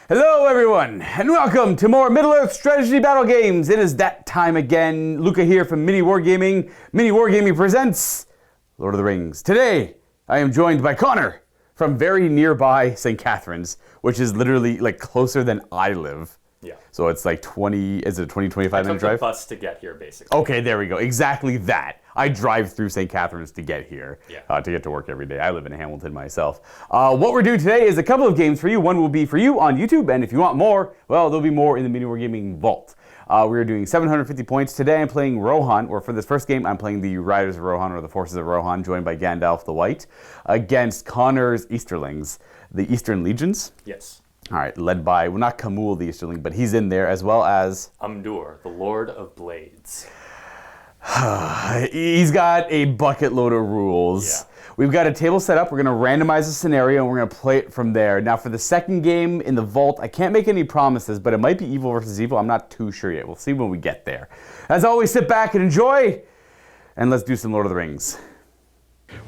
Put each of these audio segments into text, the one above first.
Hello everyone, and welcome to more Middle-earth strategy battle games. It is that time again. Luka here from MiniWarGaming. MiniWarGaming presents Lord of the Rings. Today, I am joined by Connor from very nearby St. Catharines, which is literally like closer than I live. Yeah. So it's like 25 minute drive? The bus to get here, basically. Okay, there we go. Exactly that. I drive through St. Catharines to get here, to get to work every day. I live in Hamilton myself. What we're doing today is a couple of games for you. One will be for you on YouTube, and if you want more, well, there'll be more in the MiniWarGaming vault. We're doing 750 points. Today I'm playing Rohan, or for this first game, I'm playing the Riders of Rohan, or the Forces of Rohan, joined by Gandalf the White, against Connor's Easterlings, the Eastern Legions. Yes. All right, led by, well, not Kamul the Easterling, but he's in there, as well as... Umdur, the Lord of Blades. He's got a bucket load of rules. Yeah. We've got a table set up. We're going to randomize a scenario, and we're going to play it from there. Now, for the second game in the vault, I can't make any promises, but it might be evil versus evil. I'm not too sure yet. We'll see when we get there. As always, sit back and enjoy, and let's do some Lord of the Rings.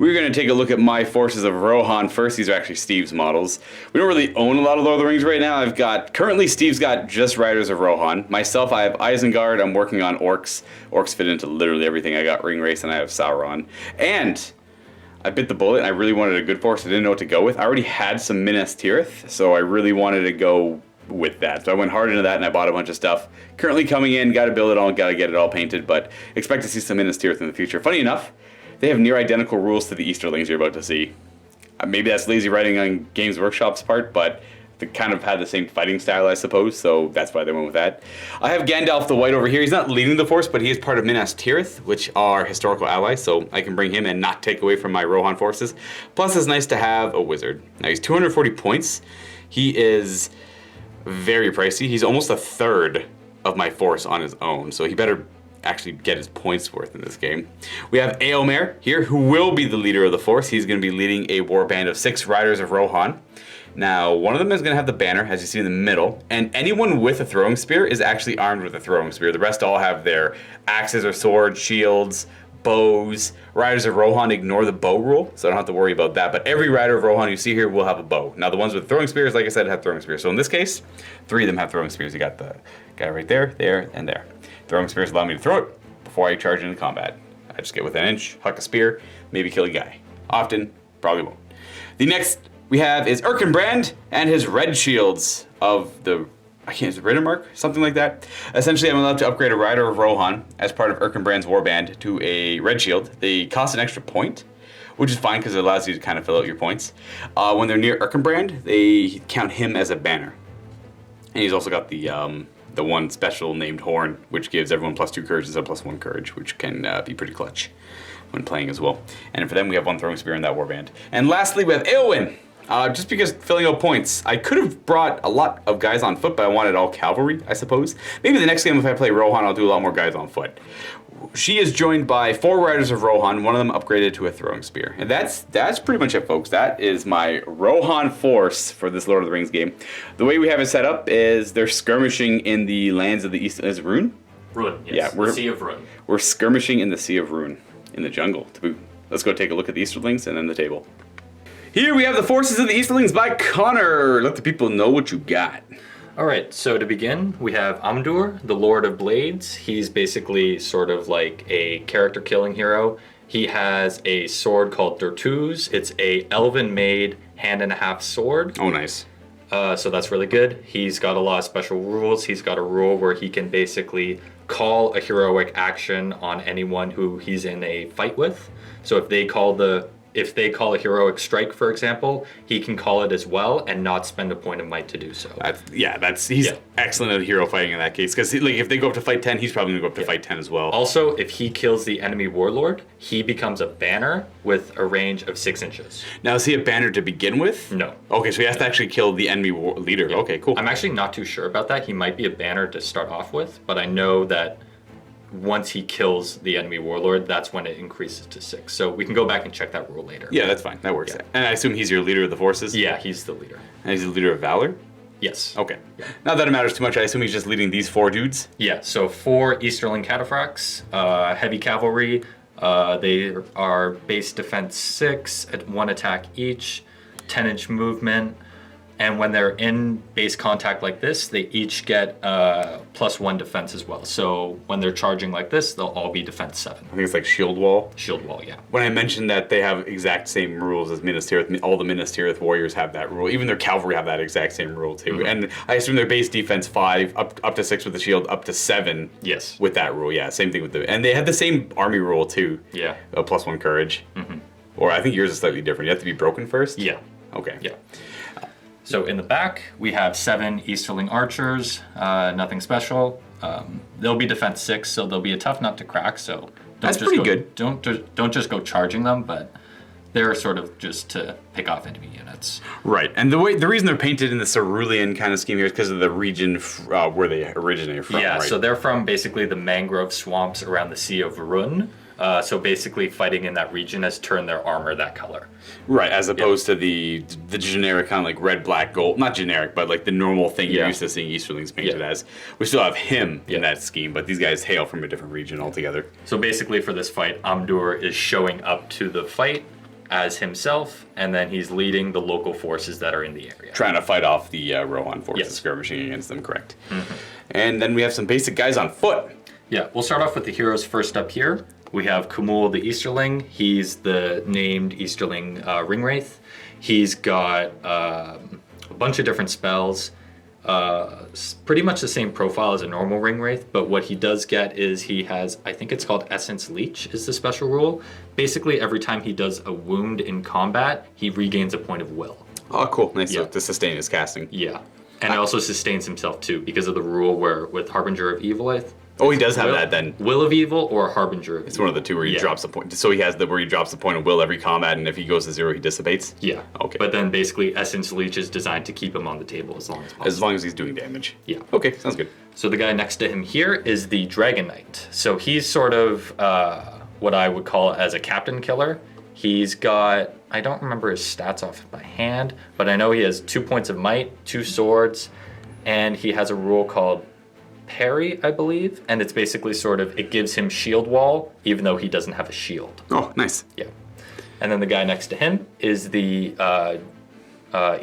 We're going to take a look at my Forces of Rohan first. These are actually Steve's models. We don't really own a lot of Lord of the Rings right now. Currently Steve's got just Riders of Rohan. Myself, I have Isengard. I'm working on Orcs. Orcs fit into literally everything. I got Ringwraith and I have Sauron. And I bit the bullet and I really wanted a good force. I didn't know what to go with. I already had some Minas Tirith, so I really wanted to go with that. So I went hard into that and I bought a bunch of stuff. Currently coming in, got to build it all, got to get it all painted, but expect to see some Minas Tirith in the future. Funny enough, they have near identical rules to the Easterlings you're about to see. Maybe that's lazy writing on Games Workshop's part, but they kind of had the same fighting style, I suppose, so that's why they went with that. I have Gandalf the White over here. He's not leading the force, but he is part of Minas Tirith, which are historical allies, so I can bring him and not take away from my Rohan forces. Plus, it's nice to have a wizard. Now, he's 240 points. He is very pricey. He's almost a third of my force on his own, so he better actually get his points worth in this game. We have Eomer here, who will be the leader of the force. He's going to be leading a war band of 6 Riders of Rohan. Now, one of them is going to have the banner, as you see in the middle, and anyone with a throwing spear is actually armed with a throwing spear. The rest all have their axes or swords, shields, bows. Riders of Rohan ignore the bow rule, so I don't have to worry about that, but every Rider of Rohan you see here will have a bow. Now, the ones with throwing spears, like I said, have throwing spears. So in this case, 3 of them have throwing spears. You got the guy right there, there, and there. Throwing spears allow me to throw it before I charge into combat. I just get within an inch, huck a spear, maybe kill a guy. Often, probably won't. The next we have is Erkenbrand and his red shields of the, Riddermark? Something like that. Essentially, I'm allowed to upgrade a Rider of Rohan as part of Erkenbrand's warband to a red shield. They cost an extra point, which is fine because it allows you to kind of fill out your points. When they're near Erkenbrand, they count him as a banner. And he's also got the one special named Horn, which gives everyone +2 courage instead of +1 courage, which can be pretty clutch when playing as well. And for them, we have 1 throwing spear in that warband. And lastly, we have Eowyn. Just because filling out points, I could have brought a lot of guys on foot, but I wanted all cavalry, I suppose. Maybe the next game, if I play Rohan, I'll do a lot more guys on foot. She is joined by 4 Riders of Rohan, one of them upgraded to a throwing spear. And that's pretty much it, folks. That is my Rohan force for this Lord of the Rings game. The way we have it set up is they're skirmishing in the lands of the East. Is it Rune? Rune, yes. Yeah, the Sea of Rune. We're skirmishing in the Sea of Rune, in the jungle, to boot. Let's go take a look at the Easterlings and then the table. Here we have the Forces of the Easterlings by Connor. Let the people know what you got. Alright, so to begin, we have Umdur, the Lord of Blades. He's basically sort of like a character killing hero. He has a sword called Durtuz. It's a elven-made hand-and-a-half sword. Oh, nice. So that's really good. He's got a lot of special rules. He's got a rule where he can basically call a heroic action on anyone who he's in a fight with. So if they call a heroic strike, for example, he can call it as well and not spend a point of might to do so. He's excellent at hero fighting in that case, because if they go up to fight 10, he's probably going to go up to fight 10 as well. Also, if he kills the enemy warlord, he becomes a banner with a range of 6 inches. Now, is he a banner to begin with? No. Okay, so he has to actually kill the enemy leader. Yeah. Okay, cool. I'm actually not too sure about that. He might be a banner to start off with, but I know that once he kills the enemy warlord, that's when it increases to 6. So we can go back and check that rule later. Yeah, that's fine. That works. Yeah. And I assume he's your leader of the forces? Yeah, he's the leader. And he's the leader of Valor? Yes. Okay. Yeah. Not that it matters too much. I assume he's just leading these 4 dudes? Yeah, so 4 Easterling Cataphracts, heavy cavalry. They are base defense 6 at 1 attack each, 10-inch movement. And when they're in base contact like this, they each get +1 defense as well. So when they're charging like this, they'll all be defense 7. I think it's like Shield Wall. Shield Wall, yeah. When I mentioned that they have exact same rules as Minas Tirith, all the Minas Tirith warriors have that rule. Even their cavalry have that exact same rule too. And I assume their base defense 5, up to 6 with the shield, up to 7. Yes. With that rule, yeah. Same thing with and they have the same army rule too. Yeah. +1 courage. Or I think yours is slightly different. You have to be broken first. Yeah. Okay. Yeah. So in the back, we have 7 Easterling archers, nothing special. They'll be defense 6, so they'll be a tough nut to crack. So that's pretty good. Don't just go charging them, but they're sort of just to pick off enemy units. Right, and the reason they're painted in the cerulean kind of scheme here is because of the region where they originate from. Yeah, right? So they're from basically the mangrove swamps around the Sea of Varun. So basically, fighting in that region has turned their armor that color. Right, as opposed to the generic kind of like red, black, gold. Not generic, but like the normal thing you're used to seeing Easterlings painted as. We still have him in that scheme, but these guys hail from a different region altogether. So basically, for this fight, Amdur is showing up to the fight as himself, and then he's leading the local forces that are in the area. Trying to fight off the Rohan forces, skirmishing against them, correct. And then we have some basic guys on foot. Yeah, we'll start off with the heroes first up here. We have Kumul the Easterling. He's the named Easterling Ringwraith. He's got a bunch of different spells. Pretty much the same profile as a normal Ringwraith, but what he does get is he has, I think it's called Essence Leech is the special rule. Basically, every time he does a wound in combat, he regains a point of will. Oh, cool. Nice to sustain his casting. Yeah. And it also sustains himself too, because of the rule where with Harbinger of Evil, Oh, he does have that then. Will of Evil or Harbinger of Evil. It's one of the two where he drops a point. So he has where he drops the point of will every combat, and if he goes to 0, he dissipates? Yeah. Okay. But then basically Essence Leech is designed to keep him on the table as long as possible. As long as he's doing damage. Yeah. Okay, sounds good. So the guy next to him here is the Dragon Knight. So he's sort of what I would call as a captain killer. He's got, I don't remember his stats off by hand, but I know he has 2 points of might, 2 swords, and he has a rule called Parry, I believe, and it's basically sort of, it gives him shield wall, even though he doesn't have a shield. Oh, nice. Yeah. And then the guy next to him is the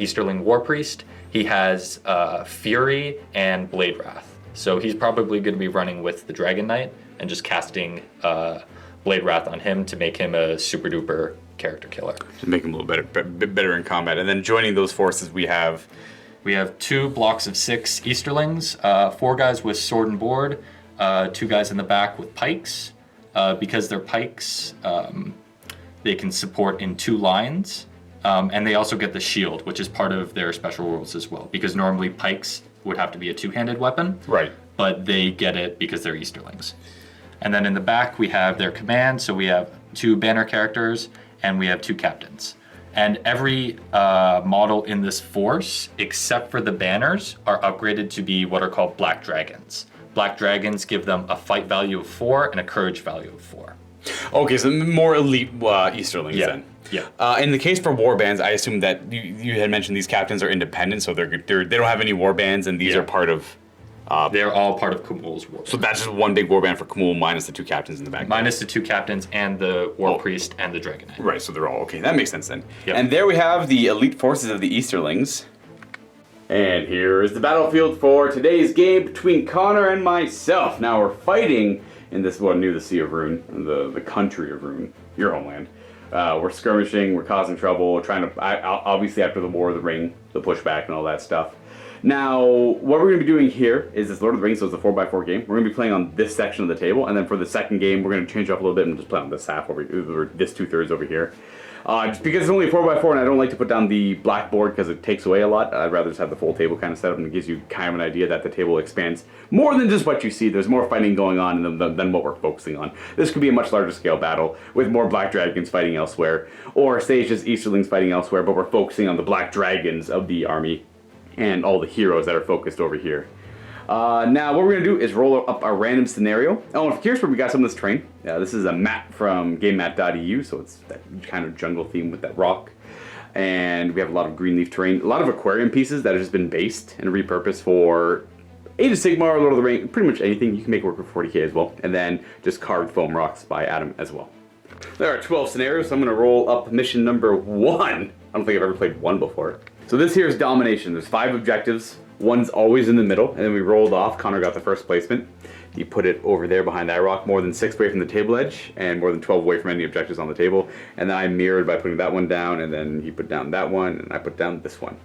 Easterling War Priest. He has Fury and Blade Wrath. So he's probably going to be running with the Dragon Knight and just casting Blade Wrath on him to make him a super duper character killer. To make him a little better in combat. And then joining those forces we have 2 blocks of 6 Easterlings, 4 guys with sword and board, 2 guys in the back with pikes. Because they're pikes, they can support in 2 lines. And they also get the shield, which is part of their special rules as well. Because normally pikes would have to be a 2-handed weapon. Right. But they get it because they're Easterlings. And then in the back we have their command. So we have 2 banner characters and we have 2 captains. And every model in this force, except for the banners, are upgraded to be what are called Black Dragons. Black Dragons give them a fight value of 4 and a courage value of 4. Okay, so more elite Easterlings then. Yeah. In the case for warbands, I assume that you had mentioned these captains are independent, so they don't have any warbands, and these are part of... They're all part of Kumul's war. So that's just one big warband for Kumul minus the 2 captains in the back. Minus the 2 captains and the War Priest and the Dragon Knight. Right, so they're all okay. That makes sense then. Yep. And there we have the elite forces of the Easterlings. And here is the battlefield for today's game between Connor and myself. Now we're fighting in this one near the Sea of Rune, the country of Rune, your homeland. We're skirmishing, we're causing trouble, we're trying to, obviously after the War of the Ring, the pushback and all that stuff. Now, what we're going to be doing here is this Lord of the Rings, so it's a 4x4 game. We're going to be playing on this section of the table, and then for the second game, we're going to change up a little bit and just play on this half over here, or this 2/3 over here. Just because it's only a 4x4 and I don't like to put down the blackboard because it takes away a lot, I'd rather just have the full table kind of set up, and it gives you kind of an idea that the table expands more than just what you see. There's more fighting going on than what we're focusing on. This could be a much larger scale battle with more black dragons fighting elsewhere, or say it's just Easterlings fighting elsewhere, but we're focusing on the black dragons of the army and all the heroes that are focused over here. Now what we're going to do is roll up a random scenario. Oh, and if you're curious where we got some of this terrain, this is a map from GameMat.eu, so it's that kind of jungle theme with that rock. And we have a lot of green leaf terrain, a lot of aquarium pieces that have just been based and repurposed for Age of Sigmar, Lord of the Rings, pretty much anything. You can make it work with 40k as well. And then just carved foam rocks by Adam as well. There are 12 scenarios, so I'm going to roll up mission number 1. I don't think I've ever played 1 before. So this here is domination. There's 5 objectives. One's always in the middle, and then we rolled off. Connor got the first placement. He put it over there behind that rock, more than 6 away from the table edge, and more than 12 away from any objectives on the table. And then I mirrored by putting that one down, and then he put down that one, and I put down this one.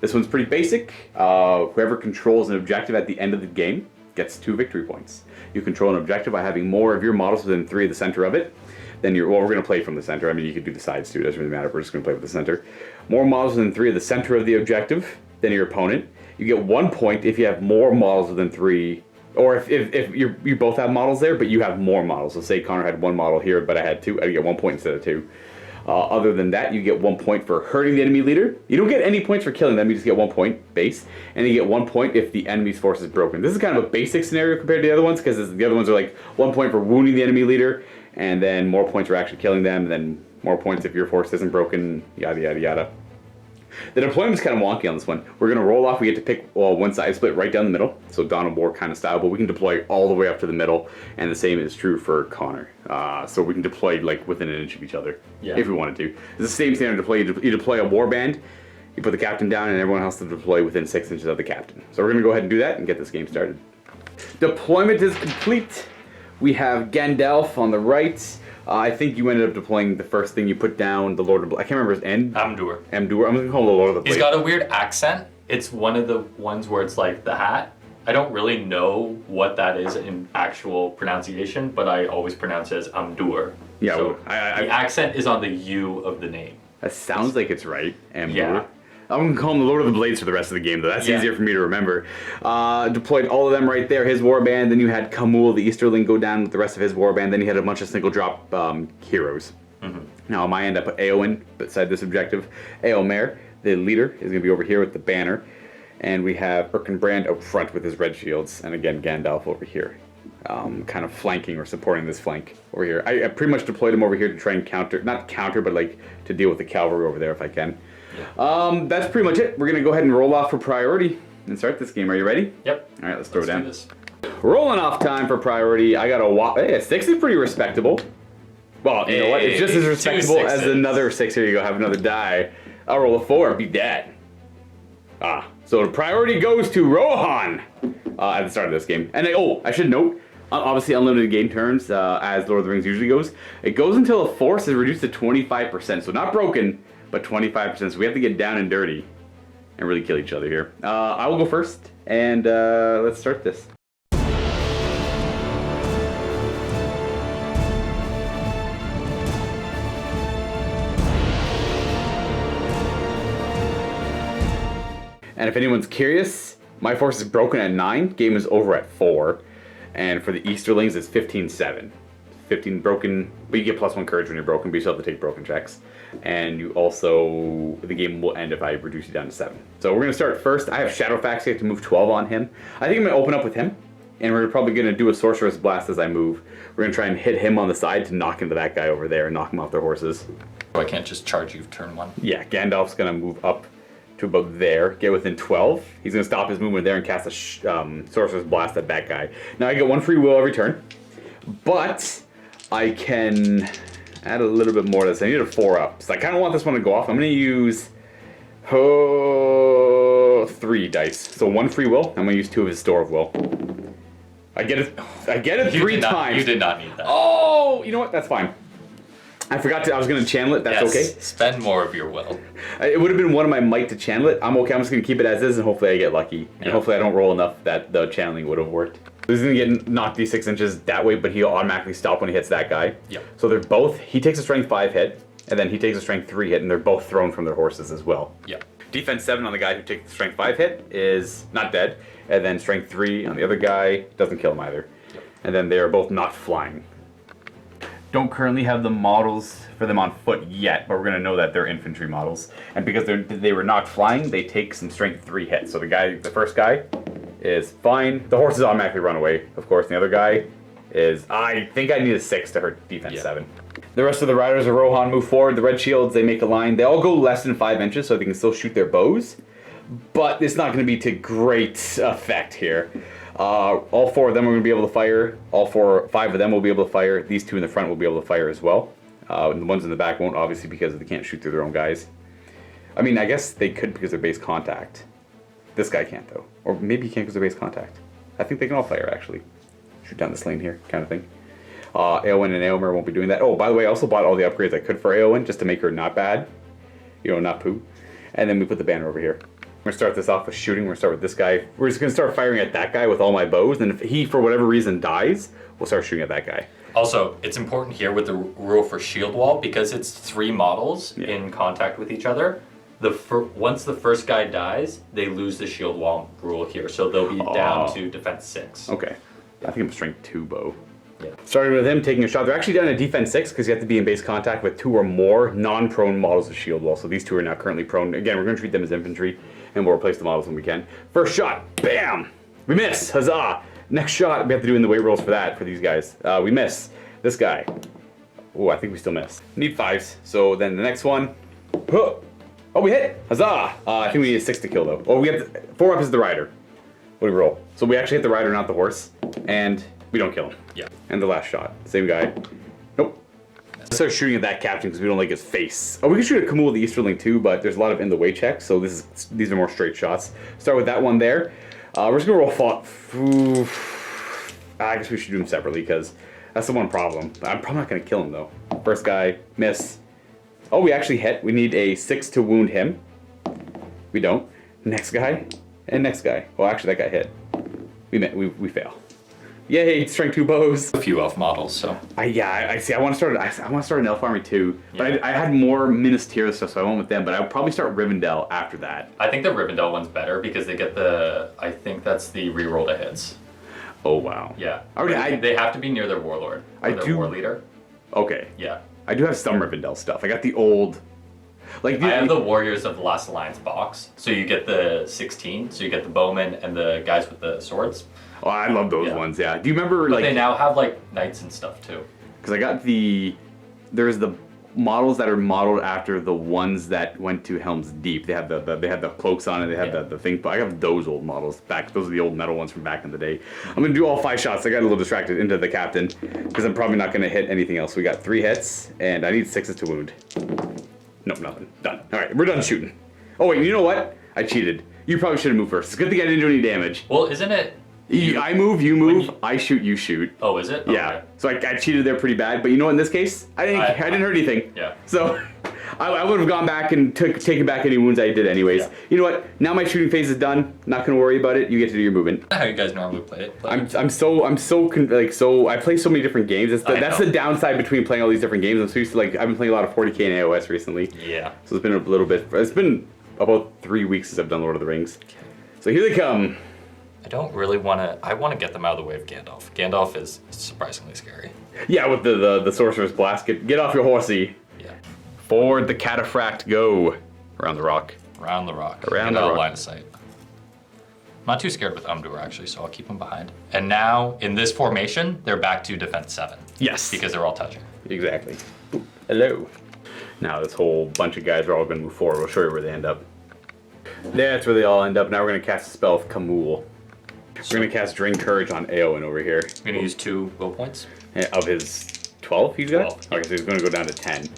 This one's pretty basic. Whoever controls an objective at the end of the game gets 2 victory points. You control an objective by having more of your models within 3 of the center of it. Then we're going to play from the center. I mean, you could do the sides too. It doesn't really matter. We're just going to play with the center. More models within 3 of the center of the objective than your opponent. You get 1 point if you have more models within 3, or if you both have models there, but you have more models. So say Connor had 1 model here, but I had 2. I get 1 point instead of 2. Other than that, you get 1 point for hurting the enemy leader. You don't get any points for killing them. You just get 1 point base, and you get 1 point if the enemy's force is broken. This is kind of a basic scenario compared to the other ones, because the other ones are like 1 point for wounding the enemy leader, and then more points for actually killing them, and then more points if your force isn't broken. Yada yada yada. The deployment's kind of wonky on this one. We're going to roll off. We get to pick one side split right down the middle, so Dawn of War kind of style, but we can deploy all the way up to the middle, and the same is true for Connor. So we can deploy like within an inch of each other if we wanted to. It's the same standard deploy. You deploy a warband, you put the captain down, and everyone else to deploy within 6 inches of the captain. So we're going to go ahead and do that and get this game started. Deployment is complete. We have Gandalf on the right. I think you ended up deploying the first thing you put down, the Lord of I can't remember his end. Amdur. I'm going to call him the Lord of the Blade. He's got a weird accent. It's one of the ones where it's like the hat. I don't really know what that is in actual pronunciation, but I always pronounce it as Amdur. Yeah, so well, the accent is on the U of the name. That sounds like it's right. Amdur. Yeah. I'm going to call him the Lord of the Blades for the rest of the game, though. That's easier for me to remember. Deployed all of them right there, his warband. Then you had Kamul, the Easterling, go down with the rest of his warband. Then you had a bunch of single drop heroes. Now, on my end, I put Eowyn beside this objective. Eomer, the leader, is going to be over here with the banner. And we have Erkenbrand up front with his red shields. And again, Gandalf over here, kind of flanking or supporting this flank over here. I pretty much deployed him over here to try and not counter, but like to deal with the cavalry over there if I can. Yeah. That's pretty much it. We're going to go ahead and roll off for priority and start this game. Are you ready? Yep. All right, let's throw it down. Do this. Rolling off time for priority. I got a 6 is pretty respectable. Well, you know what? It's just as respectable as another 6. Here you go. Have another die. I'll roll a 4. Be dead. So the priority goes to Rohan at the start of this game. And I should note, obviously unlimited game turns, as Lord of the Rings usually goes. It goes until a force is reduced to 25%. So not broken, but 25%. So we have to get down and dirty and really kill each other here. I will go first, and let's start this. And if anyone's curious, my force is broken at 9, game is over at 4. And for the Easterlings, it's 15-7. 15 broken, but you get +1 courage when you're broken, but you still have to take broken checks. And you also, the game will end if I reduce you down to 7. So we're going to start first. I have Shadowfax, I have to move 12 on him. I think I'm going to open up with him, and we're probably going to do a Sorceress Blast as I move. We're going to try and hit him on the side to knock into that guy over there and knock him off their horses. So I can't just charge you turn 1? Yeah, Gandalf's going to move up to about there, get within 12. He's going to stop his movement there and cast a Sorcerer's Blast at that guy. Now I get 1 free will every turn, but I can add a little bit more to this. I need a 4-up. So I kind of want this one to go off. I'm going to use 3 dice. So 1 free will. I'm going to use 2 of his Store of Will. I get it 3 times. You did not need that. Oh, you know what? That's fine. I forgot I was going to channel it. That's okay. Spend more of your will. It would have been one of my might to channel it. I'm okay. I'm just going to keep it as is, and hopefully I get lucky. And hopefully I don't roll enough that the channeling would have worked. He's going to get knocked these 6 inches that way, but he'll automatically stop when he hits that guy. Yep. So they're both, he takes a strength 5 hit, and then he takes a strength 3 hit, and they're both thrown from their horses as well. Yep. Defense 7 on the guy who takes the strength 5 hit is not dead, and then strength 3 on the other guy doesn't kill him either. Yep. And then they are both not flying. Don't currently have the models for them on foot yet, but we're going to know that they're infantry models. And because they were not flying, they take some strength 3 hits. So the first guy is fine. The horses automatically run away, of course. The other guy is, I think I need a 6 to hurt defense 7. The rest of the riders of Rohan move forward. The red shields, they make a line. They all go less than 5 inches, so they can still shoot their bows. But it's not going to be to great effect here. All 4 of them are going to be able to fire. 5 of them will be able to fire. These 2 in the front will be able to fire as well. And the ones in the back won't, obviously, because they can't shoot through their own guys. I mean, I guess they could because they're base contact. This guy can't though. Or maybe he can't because they're base contact. I think they can all fire actually. Shoot down this lane here, kind of thing. Eowyn and Eomer won't be doing that. Oh, by the way, I also bought all the upgrades I could for Eowyn just to make her not bad. You know, not poo. And then we put the banner over here. We're going to start this off with shooting. We're going to start with this guy. We're just going to start firing at that guy with all my bows. And if he, for whatever reason, dies, we'll start shooting at that guy. Also, it's important here with the rule for shield wall, because it's 3 models in contact with each other. Once the first guy dies, they lose the shield wall rule here. So they'll be down to defense 6. Okay. I think I'm strength 2 bow. Yeah. Starting with him taking a shot. They're actually down to defense 6 because you have to be in base contact with 2 or more non-prone models of shield wall. So these 2 are now currently prone. Again, we're going to treat them as infantry, and we'll replace the models when we can. First shot, bam! We miss, huzzah! Next shot, we have to do in the weight rolls for that, for these guys. We miss. This guy. Oh, I think we still miss. Need 5s. So then the next one. Oh, we hit! Huzzah! I think we need a 6 to kill though. Oh, we have 4 up is the rider. What do we roll? So we actually hit the rider, not the horse. And we don't kill him. Yeah. And the last shot. Same guy. Nope. Let's start shooting at that captain because we don't like his face. Oh, we can shoot at Kamul the Easterling too, but there's a lot of in the way checks, so these are more straight shots. Start with that one there. We're just gonna roll fought. I guess we should do them separately because that's the one problem. I'm probably not gonna kill him though. First guy, miss. Oh, we actually hit. We need a 6 to wound him. We don't. Next guy, and next guy. Oh, actually that guy hit. We fail. Yay, strength 2 bows. A few elf models, so. I see. I want to start an elf army too, but I had more Minas Tirith stuff, so I went with them. But I would probably start Rivendell after that. I think the Rivendell one's better because they get I think that's the reroll to hits. Oh wow. Yeah. Okay, they have to be near their warlord. Or their war leader. Okay. Yeah. I do have some Rivendell stuff. I got the old. I have the Warriors of the Last Alliance box, so you get the 16, so you get the bowmen and the guys with the swords. Oh, I love those ones. Yeah. Do you remember But they now have like knights and stuff too. Because I got there's the models that are modeled after the ones that went to Helm's Deep. They have the cloaks on it. They have the thing. But I have those old models back. Those are the old metal ones from back in the day. I'm gonna do all 5 shots. I got a little distracted into the captain because I'm probably not gonna hit anything else. We got 3 hits and I need 6s to wound. Nope, nothing. Done. All right, we're done shooting. Oh wait, you know what? I cheated. You probably should have moved first. It's a good thing I didn't do any damage. Well, isn't it? I move, you move. I shoot, you shoot. Oh, is it? Yeah. Okay. So I cheated there pretty bad, but you know what? In this case, I didn't hurt anything. Yeah. So I would have gone back and taken back any wounds I did anyways. Yeah. You know what? Now my shooting phase is done. Not gonna worry about it. You get to do your movement. How you guys normally play it? I play so many different games. That's the downside between playing all these different games. I'm so used to I've been playing a lot of 40k and AOS recently. Yeah. So it's been a little bit. It's been about 3 weeks since I've done Lord of the Rings. Okay. So here they come. I don't really want to. I want to get them out of the way of Gandalf. Gandalf is surprisingly scary. Yeah, with the Sorcerer's Blast. Get off your horsey. Yeah. Forward the Cataphracts go. Around the rock. Around the rock. Around the rock. Line of sight. I'm not too scared with Umdur actually, so I'll keep them behind. And now in this formation, they're back to defense 7. Yes. Because they're all touching. Exactly. Ooh, hello. Now this whole bunch of guys are all going to move forward. We'll show you where they end up. That's where they all end up. Now we're going to cast a spell with Kamul. We're going to cast Drain Courage on Eowyn over here. We're going to use 2 will points. Of his 12 he's got? 12. Okay, so he's going to go down to 10.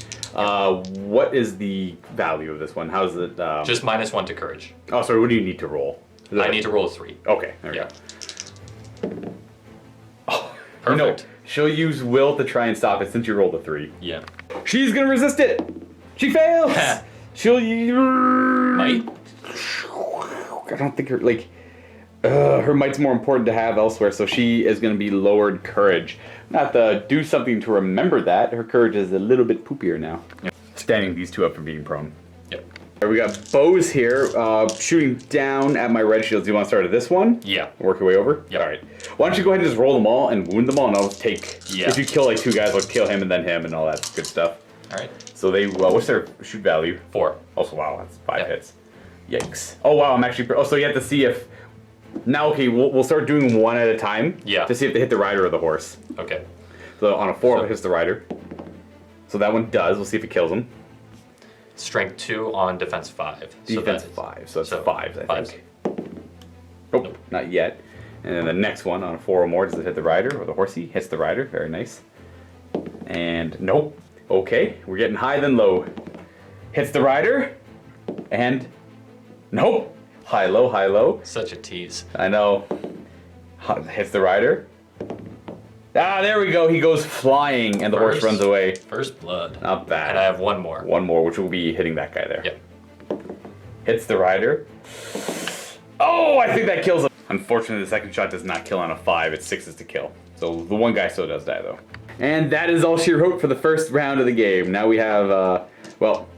What is the value of this one? How's it? Just -1 to courage. Oh, sorry, what do you need to roll? I need to roll a 3. Okay, there we go. Oh, perfect. No, she'll use will to try and stop it since you rolled a 3. Yeah. She's going to resist it! She fails! She'll Might? I don't think her might's more important to have elsewhere, so she is going to be lowered courage. Not to do something to remember that. Her courage is a little bit poopier now. Yep. Standing these 2 up from being prone. Yep. Right, we got bows here, shooting down at my red shields. Do you want to start at this one? Yeah. Work your way over? Yep. All right. Why don't you go ahead and just roll them all and wound them all, and I'll take... Yeah. If you kill like 2 guys, I'll kill him and then him and all that good stuff. All right. So they... what's their shoot value? 4. Also, wow, that's 5 hits. Yikes. Oh, wow, I'm actually... Oh, so you have to see if... Now, okay, we'll start doing 1 at a time. Yeah. To see if they hit the rider or the horse. Okay. So on a 4, it hits the rider. So that one does. We'll see if it kills him. Strength 2 on defense 5. Defense 5. So that's 5s, I think. Nope, not yet. And then the next one on a 4 or more, does it hit the rider or the horsey? Hits the rider. Very nice. And nope. Okay, we're getting high then low. Hits the rider. And nope. High, low, high, low. Such a tease. I know. Hits the rider. Ah, there we go. He goes flying, and the horse runs away. First blood. Not bad. And I have one more. One more, which will be hitting that guy there. Yep. Hits the rider. Oh, I think that kills him. Unfortunately, the second shot does not kill on a 5. It's 6s to kill. So the one guy still does die, though. And that is all she wrote for the first round of the game. Now we have, well,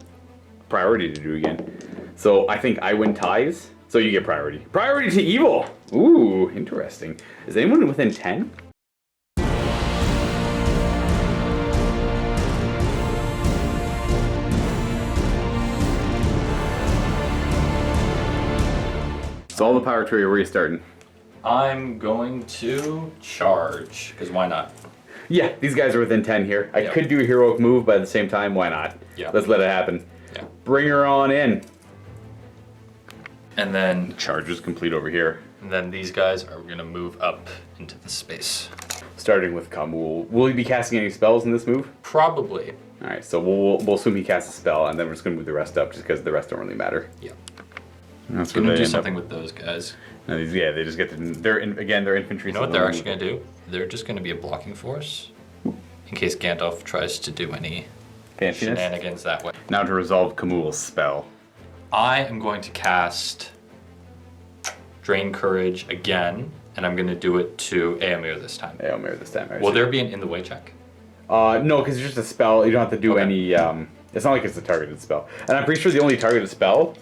priority to do again. So I think I win ties, so you get priority. Priority to evil! Ooh, interesting. Is anyone within 10? So all the power to you, where are you starting? I'm going to charge, because why not? Yeah, these guys are within 10 here. I could do a heroic move, but at the same time, why not? Yeah. Let's let it happen. Yeah. Bring her on in. And then Charge is complete over here. And then these guys are going to move up into the space. Starting with Kamul. Will he be casting any spells in this move? Probably. Alright, so we'll assume he casts a spell, and then we're just going to move the rest up, just because the rest don't really matter. Yeah. That's Going to do something with those guys. No, yeah, they just get to, they're infantry. You know what they're actually going to do? They're just going to be a blocking force in case Gandalf tries to do any Fanciness? shenanigans that way. Now to resolve Kamul's spell. I am going to cast Drain Courage again, and I'm going to do it to Eomer this time. Eomer this time. Will there be an in the way check? No, because it's just a spell. You don't have to do any, it's not like it's a targeted spell. And I'm pretty sure the only targeted spell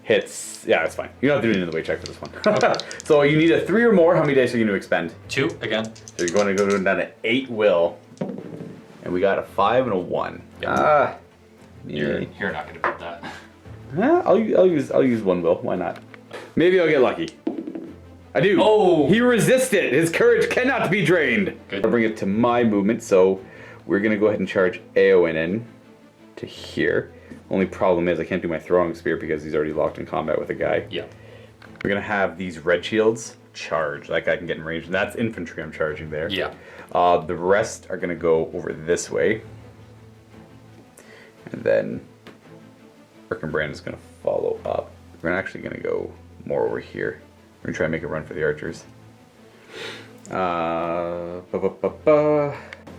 hits, yeah, that's fine. You don't have to do an in the way check for this one. Okay. So you need a 3 or more. How many dice are you going to expend? 2 again. So you're going to go down to 8 will. And we got a 5 and a 1. Yep. Yeah. You're not going to beat that. I'll use 1 will. Why not? Maybe I'll get lucky. I do. Oh! He resisted. His courage cannot be drained. Good. I'll bring it to my movement, so we're going to go ahead and charge Eowyn in to here. Only problem is I can't do my throwing spear because he's already locked in combat with a guy. Yeah. We're going to have these red shields charge. That guy can get in range. And that's infantry I'm charging there. Yeah. The rest are going to go over this way. And then Brand is going to follow up. We're actually going to go more over here. We're going to try and make a run for the archers.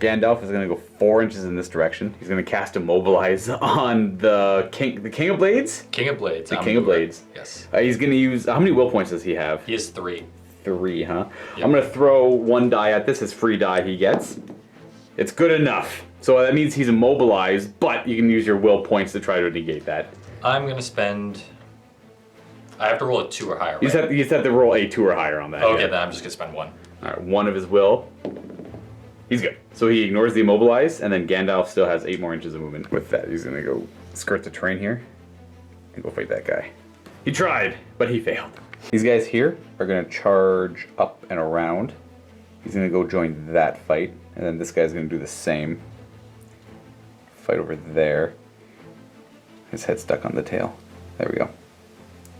Gandalf is going to go 4 inches in this direction. He's going to cast Immobilize on the King of Blades? King of Blades. The King of Blades. Yes. He's going to use, how many will points does he have? He has 3. 3, huh? Yep. I'm going to throw 1 die at this. It's free die he gets. It's good enough. So that means he's immobilized, but you can use your will points to try to negate that. I'm going to spend... I have to roll a 2 or higher, right? You just have to roll a 2 or higher on that. Okay, yeah. then I'm just going to spend 1. Alright, 1 of his will. He's good. So he ignores the immobilize, and then Gandalf still has 8 more inches of movement. With that, he's going to go skirt the terrain here and go fight that guy. He tried, but he failed. These guys here are going to charge up and around. He's going to go join that fight, and then this guy's going to do the same. Fight over there. His head's stuck on the tail. There we go.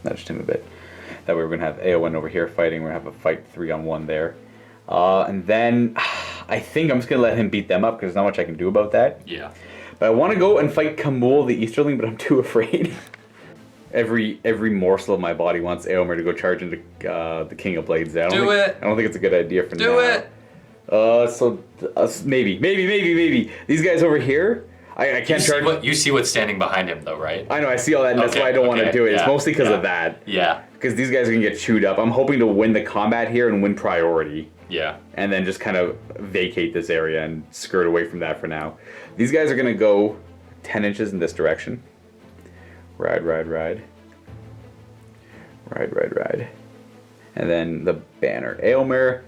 Nudged him a bit. That way we're going to have Eowyn over here fighting. We're going to have a fight 3-on-1 there. And then I think I'm just going to let him beat them up because there's not much I can do about that. Yeah. But I want to go and fight Kamul the Easterling, but I'm too afraid. Every morsel of my body wants Eomer to go charge into the King of Blades. I don't think it's a good idea for now. Do it! Maybe. These guys over here, I can't charge. You see what's standing behind him, though, right? I know, I see all that, and that's why I don't want to do it. Yeah, it's mostly because of that. Yeah. Because these guys are going to get chewed up. I'm hoping to win the combat here and win priority. Yeah. And then just kind of vacate this area and skirt away from that for now. These guys are going to go 10 inches in this direction. Ride. And then the banner. Eomer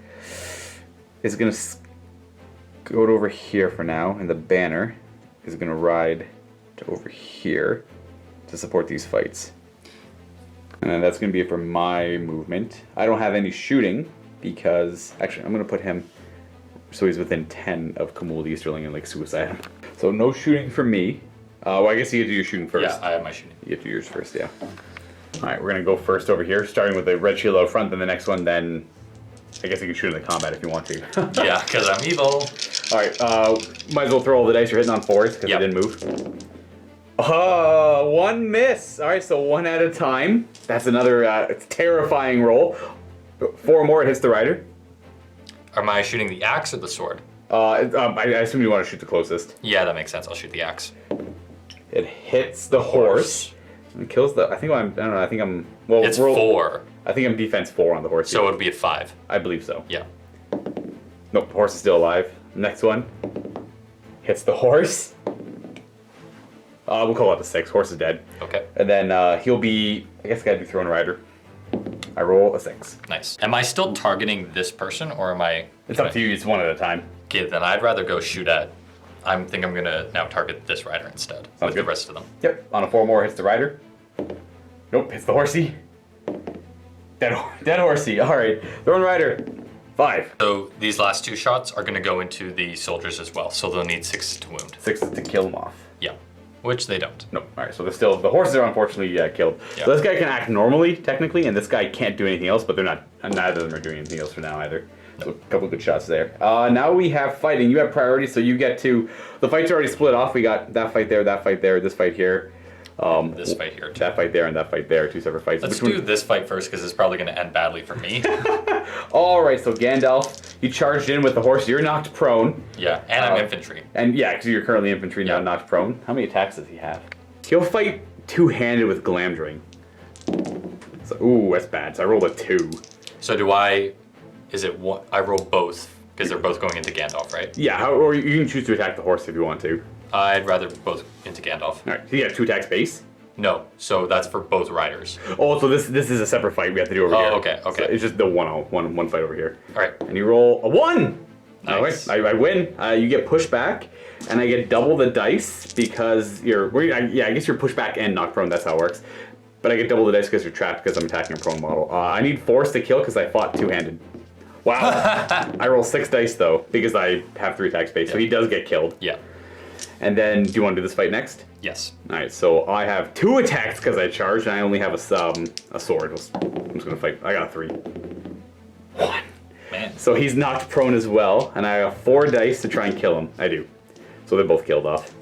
is going to go over here for now, and the banner is going to ride to over here to support these fights. And then that's going to be it for my movement. I don't have any shooting because, actually, I'm going to put him so he's within 10 of Kamul the Easterling and like suicide him. So no shooting for me. Well, I guess you get to do your shooting first. Yeah, I have my shooting. You get to do yours first, yeah. Alright, we're going to go first over here, starting with the red shield out front, then the next one, then I guess you can shoot in the combat if you want to. Yeah, because I'm evil. Alright, might as well throw all the dice you're hitting on 4s because Yep. they didn't move. One miss. All right, so one at a time. That's another terrifying roll. 4 more, it hits the rider. Am I shooting the axe or the sword? I assume you want to shoot the closest. Yeah, that makes sense. I'll shoot the axe. It hits the horse. And kills the. I don't know. I think I'm. Well, It's 4. I think I'm defense 4 on the horse. So it would be at 5. I believe so. Yeah. Nope, the horse is still alive. Next one hits the horse. We'll call it a 6. Horse is dead. Okay. And then he'll be. I guess gotta be thrown rider. I roll a 6. Nice. Am I still targeting this person, or am I? It's up to you. It's one at a time. Okay, then I'd rather go shoot at. I think I'm gonna now target this rider instead with good. the rest of them. Yep. On a 4 more, hits the rider. Nope. Hits the horsey. Dead horsey. All right. Thrown rider. 5. So these last 2 shots are gonna go into the soldiers as well, so they'll need 6 to wound. 6 to kill them off. Yeah, which they don't. Nope. All right. So they're still the horses are unfortunately killed. Yep. So this guy can act normally technically, and this guy can't do anything else. But they're not. Neither of them are doing anything else for now either. So a couple of good shots there. Now we have fighting. You have priority, so you get to. The fights are already split off. We got that fight there, this fight here. This fight here, too. That fight there, and that fight there. 2 separate fights. Let's do this fight first, because it's probably going to end badly for me. All right. So Gandalf, you charged in with the horse. You're knocked prone. Yeah, and I'm infantry. And yeah, because you're currently infantry now, knocked prone. How many attacks does he have? He'll fight two-handed with Glamdring. So, ooh, that's bad. So I rolled a 2. So do I? Is it what? I roll both because they're both going into Gandalf, right? Yeah, or you can choose to attack the horse if you want to. I'd rather both into Gandalf. All right, so you have 2 attacks base. No, so that's for both riders. Oh, so this is a separate fight we have to do over here. Oh, okay. So it's just the one fight over here. All right. And you roll a 1. Nice. I win. You get pushed back, and I get double the dice because I guess you're pushed back and knocked prone. That's how it works. But I get double the dice because you're trapped because I'm attacking a prone model. I need force to kill because I fought two-handed. Wow. I roll 6 dice though because I have 3 attack space, so he does get killed. Yeah. And then, do you want to do this fight next? Yes. All right. So I have 2 attacks because I charged, and I only have a sword. I'm just gonna fight. I got a 3. 1. Man. So he's knocked prone as well, and I have 4 dice to try and kill him. I do. So they're both killed off.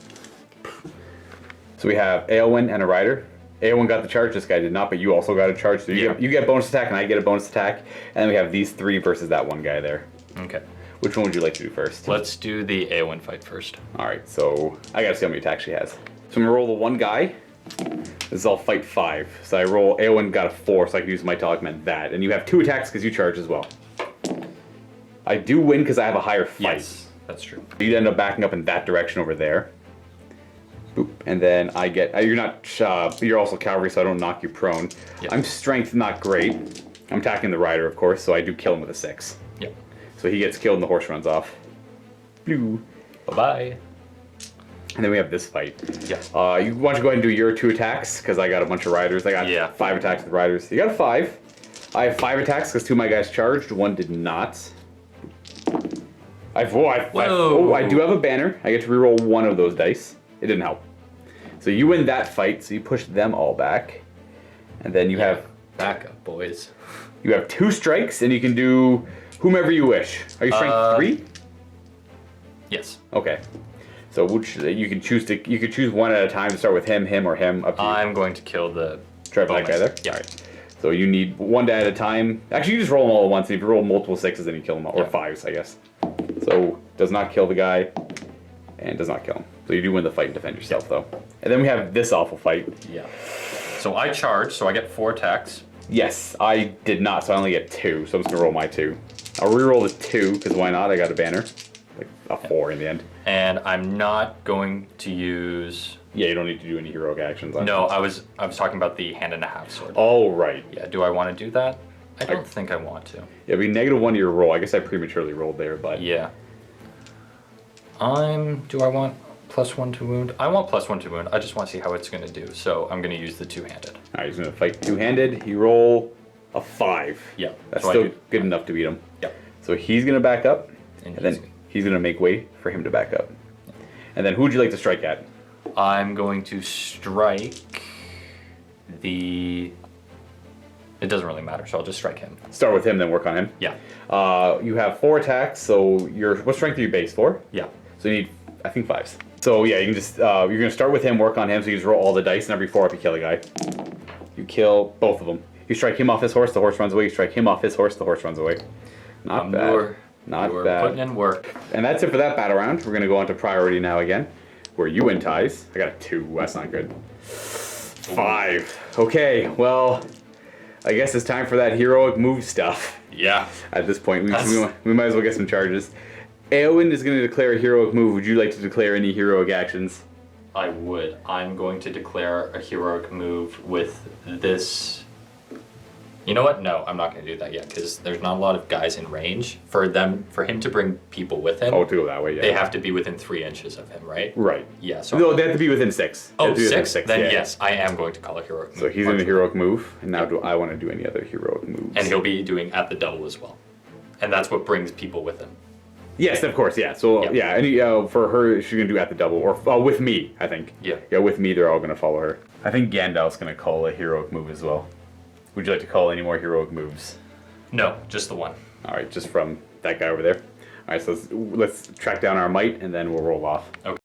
So we have Aelwyn and a rider. Aelwyn got the charge, this guy did not, but you also got a charge. So you get a bonus attack, and I get a bonus attack. And then we have these 3 versus that one guy there. Okay. Which one would you like to do first? Let's do the Aowen fight first. Alright, so I gotta see how many attacks she has. So I'm gonna roll the 1 guy. This is all fight 5. So I roll, Aelwyn got a 4, so I can use my to augment that. And you have 2 attacks because you charge as well. I do win because I have a higher fight. Yes, that's true. You'd end up backing up in that direction over there. Boop. And then I get, you're also cavalry, so I don't knock you prone. Yep. I'm strength not great. I'm attacking the rider, of course, so I do kill him with a 6. Yep. So he gets killed and the horse runs off. Blue. Bye-bye. And then we have this fight. Yeah. You want to go ahead and do your 2 attacks, because I got a bunch of riders. I got 5 attacks with riders. You got a 5. I have 5 attacks because 2 of my guys charged, 1 did not. I do have a banner. I get to reroll 1 of those dice. It didn't help. So you win that fight, so you push them all back. And then you have... Back up, boys. You have 2 strikes, and you can do whomever you wish. Are you strength 3? Yes. Okay. So you can choose 1 at a time to start with him, or him, up to you. I'm going to kill the Try that guy there? Yeah. All right. So you need 1 at a time. Actually, you just roll them all at once. And if you roll multiple 6s, then you kill them all. Or 5s, I guess. So, does not kill the guy, and does not kill him. So you do win the fight and defend yourself, though. And then we have this awful fight. Yeah. So I charge, so I get 4 attacks. Yes, I did not, so I only get 2. So I'm just going to roll my 2. I'll reroll the 2, because why not? I got a banner. Like a 4 in the end. And I'm not going to use... Yeah, you don't need to do any heroic actions. No, I was talking about the hand and a half sword. Oh, right. Yeah, do I want to do that? I don't think I want to. Yeah, be -1 to your roll. I guess I prematurely rolled there, but... Yeah. Do I want +1 to wound? I want +1 to wound. I just want to see how it's going to do. So I'm going to use the 2-handed. Alright, he's going to fight 2-handed. You roll a 5. Yeah. That's so still good enough to beat him. Yeah. So he's going to back up, And and then he's going to make way for him to back up. And then who would you like to strike at? I'm going to strike the... It doesn't really matter, so I'll just strike him. Start with him, then work on him. Yeah. You have 4 attacks, so what strength are you base for? Yeah. So you need, I think, 5s. So yeah, you can just you're gonna start with him, work on him. So you just roll all the dice, and every 4 up you kill a guy. You kill both of them. You strike him off his horse, the horse runs away. You strike him off his horse, the horse runs away. Not bad. Not bad. Putting in work. And that's it for that battle round. We're gonna go on to priority now again, where you win ties. I got a 2. That's not good. 5. Okay, well, I guess it's time for that heroic move stuff. Yeah. At this point, we might as well get some charges. Eowyn is going to declare a heroic move. Would you like to declare any heroic actions? I would. I'm going to declare a heroic move with this. You know what? No, I'm not going to do that yet because there's not a lot of guys in range for him to bring people with him. Oh, to go that way, yeah. They have to be within 3 inches of him, right? Right. Yeah. So no, they have to be within 6. Oh, 6? Then yeah. Yes, I am going to call a heroic move. So he's in a heroic move, and now do I want to do any other heroic moves? And he'll be doing at the double as well, and that's what brings people with him. Yes, of course, yeah. So yeah, any for her, she's gonna do at the double, or with me, I think. Yeah. Yeah, with me, they're all gonna follow her. I think Gandalf's gonna call a heroic move as well. Would you like to call any more heroic moves? No, just the one. All right, just from that guy over there. All right, so let's track down our might, and then we'll roll off. Okay.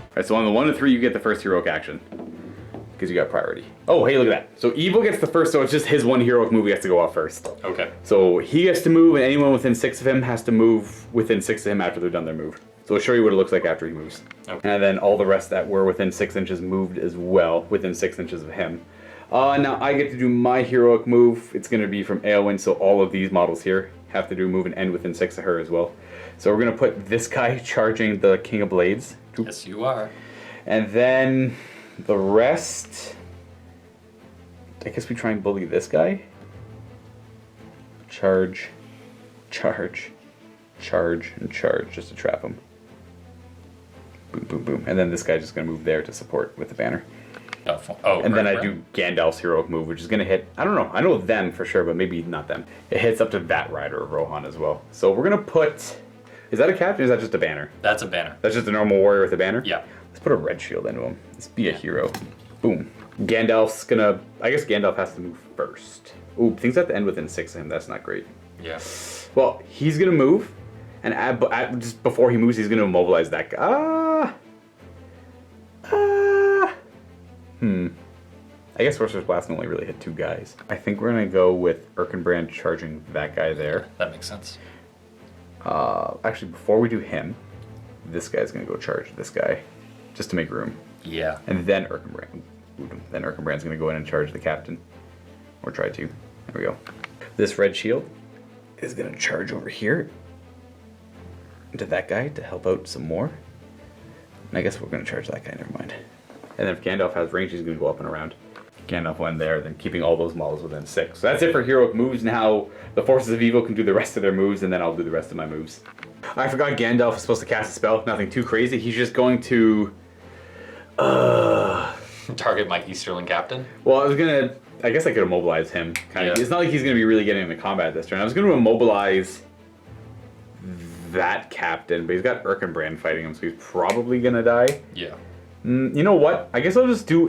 All right, so on the 1 to 3, you get the first heroic action. Because you got priority. Oh, hey, look at that. So Evil gets the first, so it's just his 1 heroic move he has to go off first. Okay. So he gets to move, and anyone within 6 of him has to move within 6 of him after they've done their move. So I'll show you what it looks like after he moves. Okay. And then all the rest that were within 6 inches moved as well, within 6 inches of him. Now I get to do my heroic move. It's going to be from Eowyn, so all of these models here have to do a move and end within 6 of her as well. So we're going to put this guy charging the King of Blades. Yes, you are. And then the rest, I guess we try and bully this guy. Charge, charge, charge, and charge just to trap him. Boom, boom, boom. And then this guy's just going to move there to support with the banner. And then I do Gandalf's heroic move, which is going to hit, I don't know, I know them for sure, but maybe not them. It hits up to that rider of Rohan as well. So we're going to put, is that a captain or is that just a banner? That's a banner. That's just a normal warrior with a banner? Yeah. Let's put a red shield into him. Let's be a hero. Boom. Gandalf's gonna, I guess Gandalf has to move first. Ooh, things have to end within 6 of him. That's not great. Yeah. Well, he's gonna move, and just before he moves, he's gonna immobilize that guy. I guess Sorcerer's Blast can only really hit 2 guys. I think we're gonna go with Erkenbrand charging that guy there. That makes sense. Actually, before we do him, this guy's gonna go charge this guy, just to make room. Yeah. And then Erkenbrand. Then Erkenbrand's gonna go in and charge the captain. Or try to. There we go. This red shield is gonna charge over here to that guy to help out some more. And I guess we're gonna charge that guy, never mind. And then if Gandalf has range, he's gonna go up and around. Gandalf went there, then keeping all those models within 6. So that's it for heroic moves. Now the Forces of Evil can do the rest of their moves, and then I'll do the rest of my moves. I forgot Gandalf is supposed to cast a spell. Nothing too crazy. He's just going to target my Easterling captain. Well, I guess I could immobilize him. Kind of. Yeah. It's not like he's gonna be really getting into combat this turn. I was gonna immobilize that captain, but he's got Erkenbrand fighting him, so he's probably gonna die. Yeah. You know what? I guess I'll just do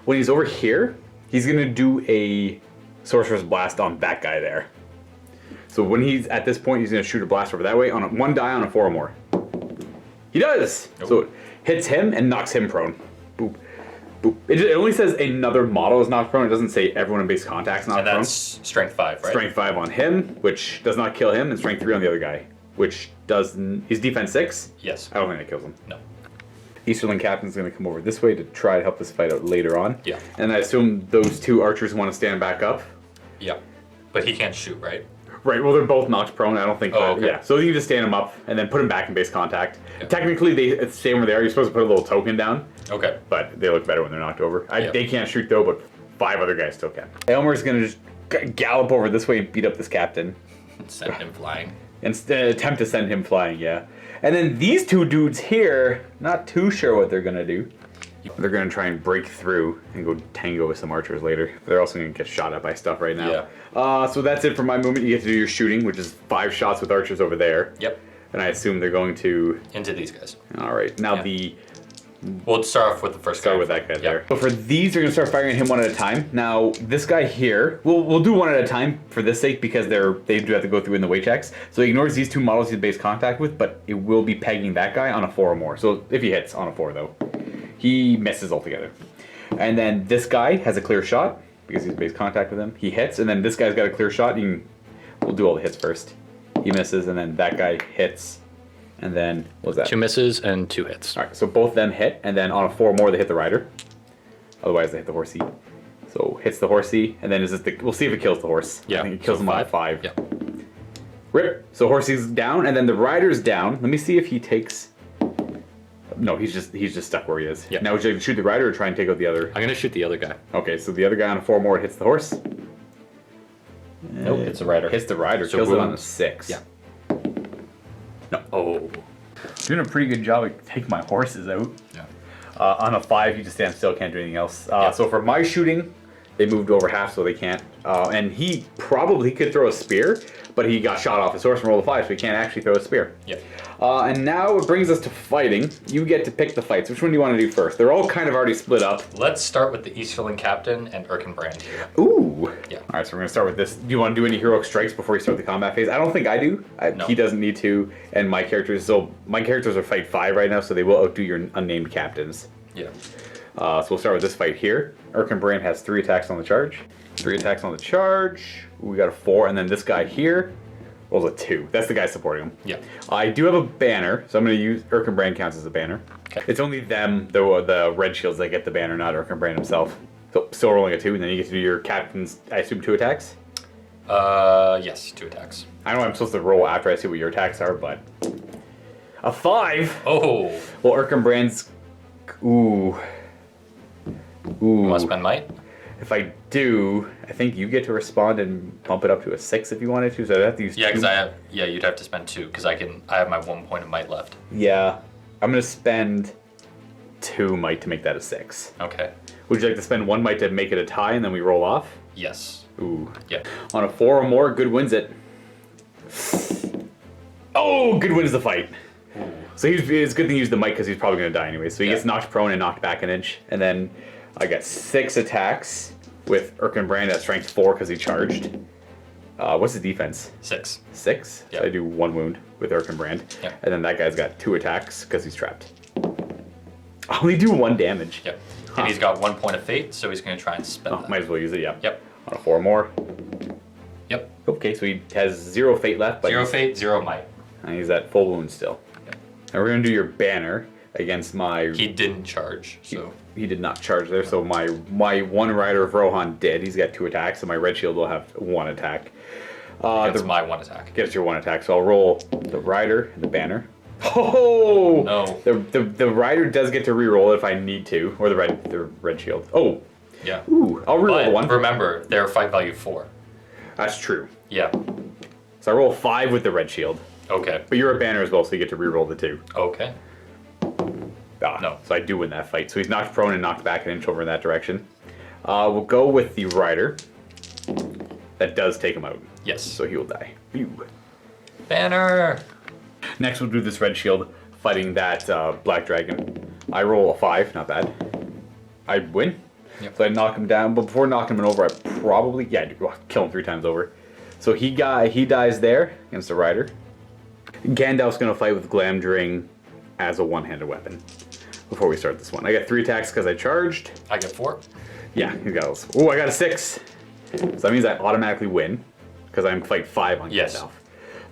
when he's over here, he's gonna do a Sorcerer's Blast on that guy there. So when he's at this point, he's gonna shoot a blast over that way on 1 die on a 4 or more. He does! Oh. So it hits him and knocks him prone. Boop. Boop. It only says another model is knocked prone. It doesn't say everyone in base contact's knocked prone. And that's strength 5, right? Strength 5 on him, which does not kill him, and strength 3 on the other guy, which does. He's defense 6? Yes. I don't think that kills him. No. Easterling captain's going to come over this way to try to help this fight out later on. Yeah. And I assume those 2 archers want to stand back up. Yeah. But he can't shoot, right? Right, well, they're both knocked prone. I don't think okay. Yeah, so you just stand them up and then put them back in base contact. Yeah. Technically, they stay where they are. You're supposed to put a little token down. Okay. But they look better when they're knocked over. Yeah. They can't shoot, though, but 5 other guys still can. Elmer's going to just gallop over this way and beat up this captain. Send him flying. And attempt to send him flying, yeah. And then these 2 dudes here, not too sure what they're going to do. They're going to try and break through and go tango with some archers later. They're also going to get shot at by stuff right now. Yeah. So that's it for my movement. You get to do your shooting, which is 5 shots with archers over there. Yep. And I assume they're going to... Into these guys. All right. Now the We'll start off with the first guy. Start with that guy there. So for these, you're gonna start firing at him one at a time. Now, this guy here, we'll do one at a time for this sake because they do have to go through in the weight checks. So he ignores these two models he's base contact with, but it will be pegging that guy on a 4 or more. So if he hits on a 4 though, he misses altogether. And then this guy has a clear shot because he's base contact with him. He hits, and then this guy's got a clear shot. We'll do all the hits first. He misses, and then that guy hits. And then, what was that? 2 misses and 2 hits. All right, so both of them hit, and then on a 4 or more, they hit the rider. Otherwise, they hit the horsey. So hits the horsey, and then we'll see if it kills the horse. Yeah. I think it kills him on a 5. Yeah. Rip. So horsey's down, and then the rider's down. Let me see if he takes. No, he's just stuck where he is. Yeah. Now, would you like to shoot the rider or try and take out the other? I'm gonna shoot the other guy. Okay, so the other guy on a 4 or more hits the horse. Nope, it's the rider. Hits the rider, So kills it boom. on a 6. Yeah. No. Oh. Doing a pretty good job of taking my horses out. Yeah. On a 5, he just stands still, can't do anything else. Yeah. So for my shooting, they moved over half, so they can't. And he probably could throw a spear, but he got shot off his horse and rolled a 5, so he can't actually throw a spear. Yeah. And now it brings us to fighting. You get to pick the fights. Which one do you want to do first? They're all kind of already split up. Let's start with the Easterling captain and Erkenbrand here. Ooh. Yeah. All right, so we're going to start with this. Do you want to do any heroic strikes before you start the combat phase? I don't think I do. No. He doesn't need to, and my characters are fight 5 right now, so they will outdo your unnamed captains. Yeah. So we'll start with this fight here. Erkenbrand has 3 attacks on the charge. 3 attacks on the charge. We got a 4, and then this guy here rolls a 2. That's the guy supporting him. Yeah. I do have a banner, so I'm going to use Erkenbrand counts as a banner. Okay. It's only them, the red shields, that get the banner, not Erkenbrand himself. So still rolling a 2, and then you get to do your captain's, I assume, 2 attacks? Yes, 2 attacks. I know I'm supposed to roll after I see what your attacks are, but a 5. Oh. Well, Erkenbrand's. Ooh. You want to spend might? If I do, I think you get to respond and bump it up to a 6 if you wanted to. So I'd have to use. Yeah, 2. because you'd have to spend 2 because I have my 1 point of might left. Yeah, I'm gonna spend 2 might to make that a 6. Okay. Would you like to spend 1 might to make it a tie and then we roll off? Yes. Ooh. Yeah. On a 4 or more, good wins it. Oh, good wins the fight. Ooh. So it's a good thing he used the might because he's probably gonna die anyway. So he Yeah. gets knocked prone and knocked back an inch, and then I got 6 attacks with Erkenbrand at strength 4 because he charged. What's his defense? 6. 6? Yeah. So I do 1 wound with Erkenbrand. Yeah. And then that guy's got 2 attacks because he's trapped. I only do 1 damage. Yep. Huh. And he's got 1 point of fate, so he's going to try and spend Oh, that. might as well use it, yeah. Yep. On a 4 or more. Yep. Okay, so he has 0 fate left, but 0 fate, 0 might. he's at full wound still. Yep. Now we're going to do your banner against my... He didn't charge, so... He did not charge there, so my 1 rider of Rohan did. He's got 2 attacks, so my red shield will have 1 attack. That's my 1 attack. Gets your 1 attack, so I'll roll the rider and the banner. Oh no! The rider does get to reroll it if I need to, or the red shield. Oh, Yeah. ooh, I'll reroll But 1. remember, they're fight value 4. That's true. Yeah. So I roll 5 with the red shield, Okay. but you're a banner as well, so you get to reroll the 2. Okay. No. So I do win that fight. So he's knocked prone and knocked back an inch over in that direction. We'll go with the rider. That does take him out. Yes. So he will die. Phew. Banner! Next we'll do this red shield fighting that black dragon. I roll a 5, not bad. I win. Yep. So I knock him down, but before knocking him over, I probably I do kill him 3 times over. So he dies there against the rider. Gandalf's gonna fight with Glamdring as a one-handed weapon. Before we start this one, I got 3 attacks because I charged. I get 4. Yeah, he got. Oh, I got a 6. So that means I automatically win because I'm fight 5 on Yes. Gandalf.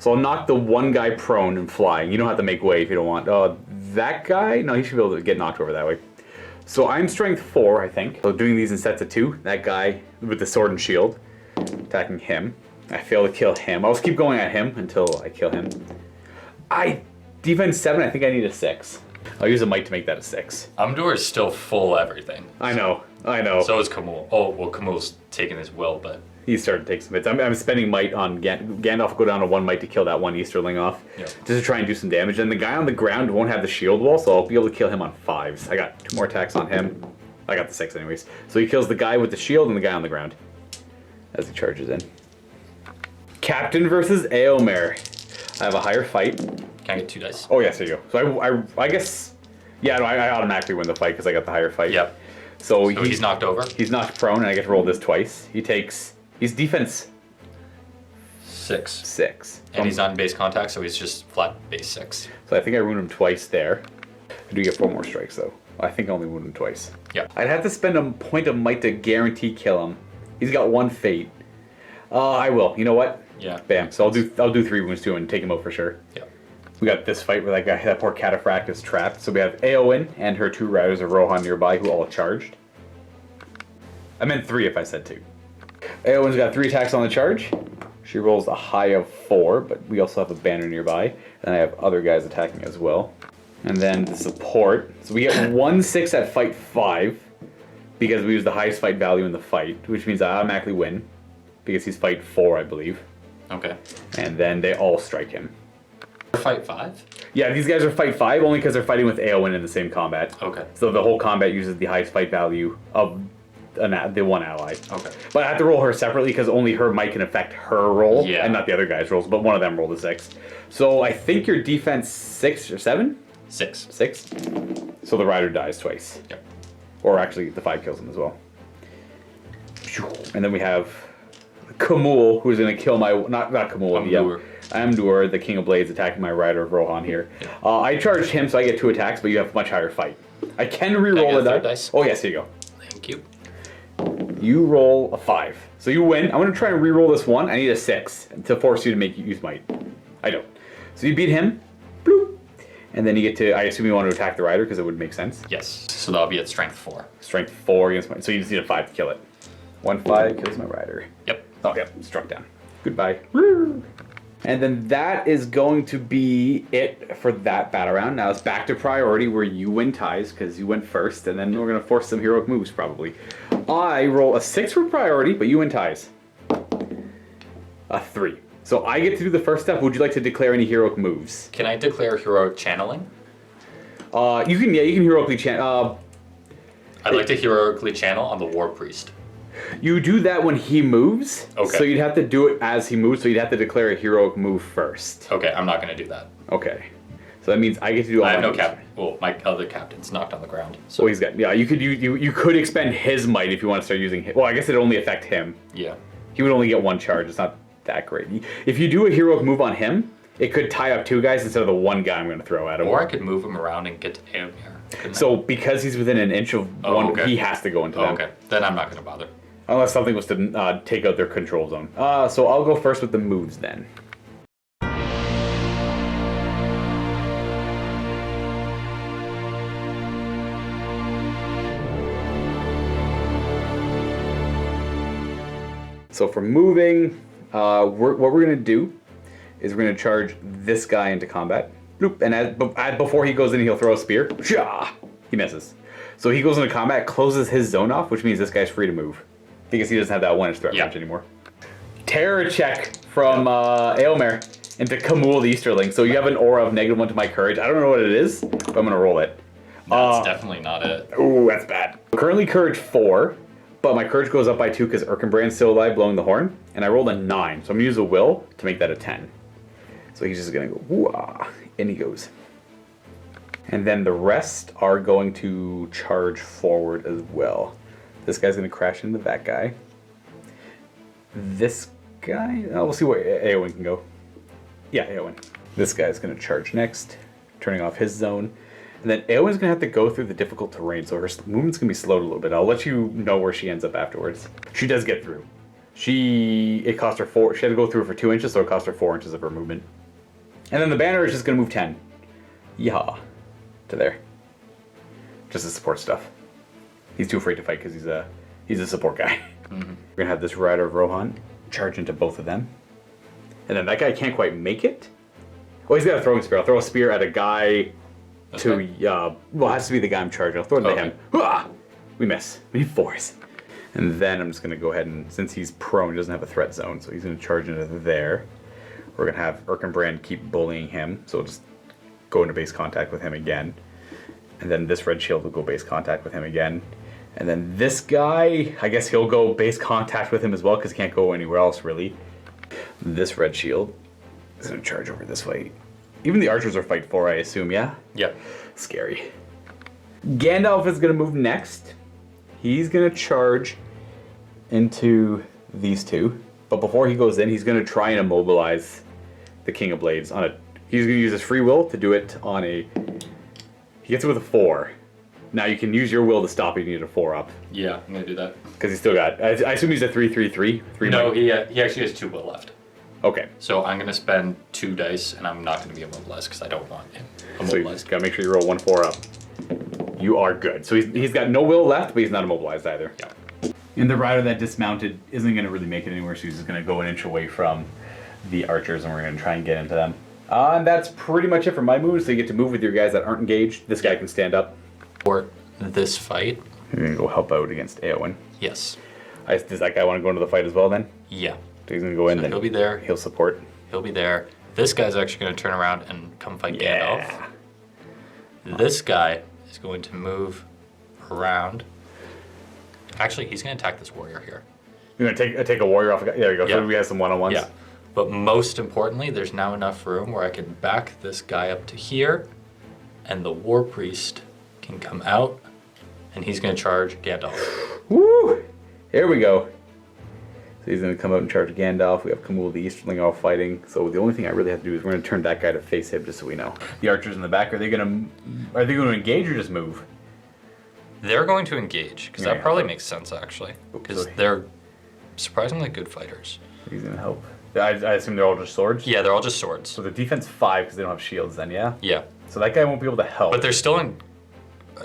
So I'll knock the 1 guy prone and flying. You don't have to make way if you don't want. That guy? No, he should be able to get knocked over that way. So I'm strength 4, I think. So doing these in sets of 2. That guy with the sword and shield, attacking him. I fail to kill him. I'll just keep going at him until I kill him. Defense 7, I think I need a 6. I'll use a might to make that a 6. Umdur is still full everything. I know. So is Kamul. Oh, well, Kamul's taking his will, but... He's starting to take some hits. I'm spending might on Gandalf will go down to 1 might to kill that 1 Easterling off. Yeah. Just to try and do some damage. And the guy on the ground won't have the shield wall, so I'll be able to kill him on 5s. I got 2 more attacks on him. I got the 6 anyways. So he kills the guy with the shield and the guy on the ground as he charges in. Captain versus Eomer. I have a higher fight. Can I get 2 dice? Oh yes, there you go. So I guess Yeah, no, I automatically win the fight because I got the higher fight. Yep. So he's knocked over? He's knocked prone, and I get to roll this twice. He's defense 6. And he's on base contact, so he's just flat base 6. So I think I wound him twice there. I do get 4 more strikes, though. I think I only wound him twice. Yep. I'd have to spend a point of might to guarantee kill him. He's got 1 fate. I will. You know what? Yeah. Bam. So I'll do 3 wounds to him and take him out for sure. Yep. We got this fight where that poor Cataphracts is trapped. So we have Eowyn and her 2 riders of Rohan nearby who all charged. I meant 3 if I said 2. Eowyn's got 3 attacks on the charge. She rolls a high of 4, but we also have a banner nearby. And I have other guys attacking as well. And then the support. So we get 1/6 at fight 5 because we use the highest fight value in the fight, which means I automatically win because he's fight 4, I believe. Okay. And then they all strike him. Fight 5? Yeah, these guys are fight 5 only because they're fighting with Eowyn in the same combat. Okay. So the whole combat uses the highest fight value of the one ally. Okay. But I have to roll her separately because only her might can affect her roll and not the other guy's rolls, but one of them rolled a 6. So I think your defense 6 or 7? 6. 6? So the rider dies twice. Yep. Or actually the 5 kills him as well. And then we have Kamul, who's going to kill my... Not Kamul, Amdur, the King of Blades, attacking my rider of Rohan here. Yep. I charged him, so I get 2 attacks, but you have much higher fight. I can re-roll the dice. Oh, yes, here you go. Thank you. You roll a 5. So you win. I'm going to try and re-roll this one. I need a 6 to force you to make use might. I don't. So you beat him. Bloop. And then you get to... I assume you want to attack the rider because it would make sense. Yes. So that'll be at strength 4. Strength 4 against my... So you just need a 5 to kill it. 1/5 kills my rider. Yep. Oh, yep. Struck down. Goodbye. And then that is going to be it for that battle round. Now it's back to priority where you win ties because you went first, and then we're going to force some heroic moves probably. I roll a 6 for priority, but you win ties. A 3. So I get to do the first step. Would you like to declare any heroic moves? Can I declare heroic channeling? You can heroically channel. I'd like to heroically channel on the War Priest. You do that when he moves. Okay. So you'd have to do it as he moves, so you'd have to declare a heroic move first. Okay, I'm not going to do that. Okay. So that means I get to do all I have my no moves. captain. Well, my other captain's knocked on the ground. So Oh, he's got... Yeah, you could expend his might if you want to start using... Well, I guess it'd only affect him. yeah. He would only get 1 charge. It's not that great. If you do a heroic move on him, it could tie up 2 guys instead of the 1 guy I'm going to throw at him. Or I could move him around and get to Aomir. So because he's within an inch of one, okay. he has to go into them. Okay. Then I'm not going to bother. Unless something was to take out their control zone. So I'll go first with the moves then. So for moving, what we're going to do is we're going to charge this guy into combat. Bloop, and before he goes in, he'll throw a spear. Shah! He misses. So he goes into combat, closes his zone off, which means this guy's free to move. Because he doesn't have that 1-inch threat range anymore. Terror check from Eomer into Kamul the Easterling. So you have an aura of -1 to my courage. I don't know what it is, but I'm going to roll it. That's definitely not it. Ooh, that's bad. Currently courage 4, but my courage goes up by 2 because Erkenbrand's still alive blowing the horn. And I rolled a 9, so I'm going to use a will to make that a 10. So he's just going to go, woo-ah, and he goes. And then the rest are going to charge forward as well. This guy's going to crash into that guy. This guy? Oh, we'll see where Eowyn can go. Yeah, Eowyn. This guy's going to charge next, turning off his zone. And then Eowyn's going to have to go through the difficult terrain, so her movement's going to be slowed a little bit. I'll let you know where she ends up afterwards. She does get through. It cost her 4. She had to go through for 2 inches, so it cost her 4 inches of her movement. And then the banner is just going to move 10. Yeehaw. To there. Just the support stuff. He's too afraid to fight because he's a support guy. Mm-hmm. We're going to have this rider of Rohan charge into both of them. And then that guy can't quite make it. Oh, he's got a throwing spear. I'll throw a spear at a guy well, it has to be the guy I'm charging. I'll throw it at him. Hoo-ah! We miss. We need 4s. And then I'm just going to go ahead and, since he's prone, he doesn't have a threat zone, so he's going to charge into there. We're going to have Erkenbrand keep bullying him, so we'll just go into base contact with him again. And then this red shield will go base contact with him again. And then this guy, I guess he'll go base contact with him as well because he can't go anywhere else really. This red shield is going to charge over this way. Even the archers are fight 4, I assume, yeah? Yep. Scary. Gandalf is going to move next. He's going to charge into these two. But before he goes in, he's going to try and immobilize the King of Blades on a... He's going to use his free will to do it on a... He gets it with a 4. Now you can use your will to stop if you need a 4 up. Yeah, I'm going to do that. Because he's still got... I assume he's a 3/3/3. No, he actually has 2 will left. Okay. So I'm going to spend 2 dice, and I'm not going to be immobilized because I don't want him So you immobilized. got to make sure you roll 1 4 up. You are good. So he's got no will left, but he's not immobilized either. Yeah. And the rider that dismounted isn't going to really make it anywhere, so he's just going to go an inch away from the archers, and we're going to try and get into them. And that's pretty much it for my moves. So you get to move with your guys that aren't engaged. This guy can stand up. For this fight, You're going to go help out against Eowyn. yes. Does that guy want to go into the fight as well then? Yeah. So he's going to go in, So then he'll be there. he'll support. He'll be there. This guy's actually going to turn around and come fight Gandalf. This guy is going to move around. Actually, he's going to attack this warrior here. You're going to take a warrior off. There you go. Yeah. So we have some one-on-ones. Yeah. But most importantly, there's now enough room where I can back this guy up to here, and the War Priest can come out, and he's going to charge Gandalf. Woo! Here we go. So he's going to come out and charge Gandalf. We have Camul the Easterling all fighting. So the only thing I really have to do is we're going to turn that guy to face him, just so we know. The archers in the back, are they going to engage or just move? They're going to engage, because Yeah. that probably makes sense, actually. Because sorry. they're surprisingly good fighters. He's going to help. I assume they're all just swords? Yeah, they're all just swords. So the defense 5 because they don't have shields then, yeah? Yeah. So that guy won't be able to help. But they're still in...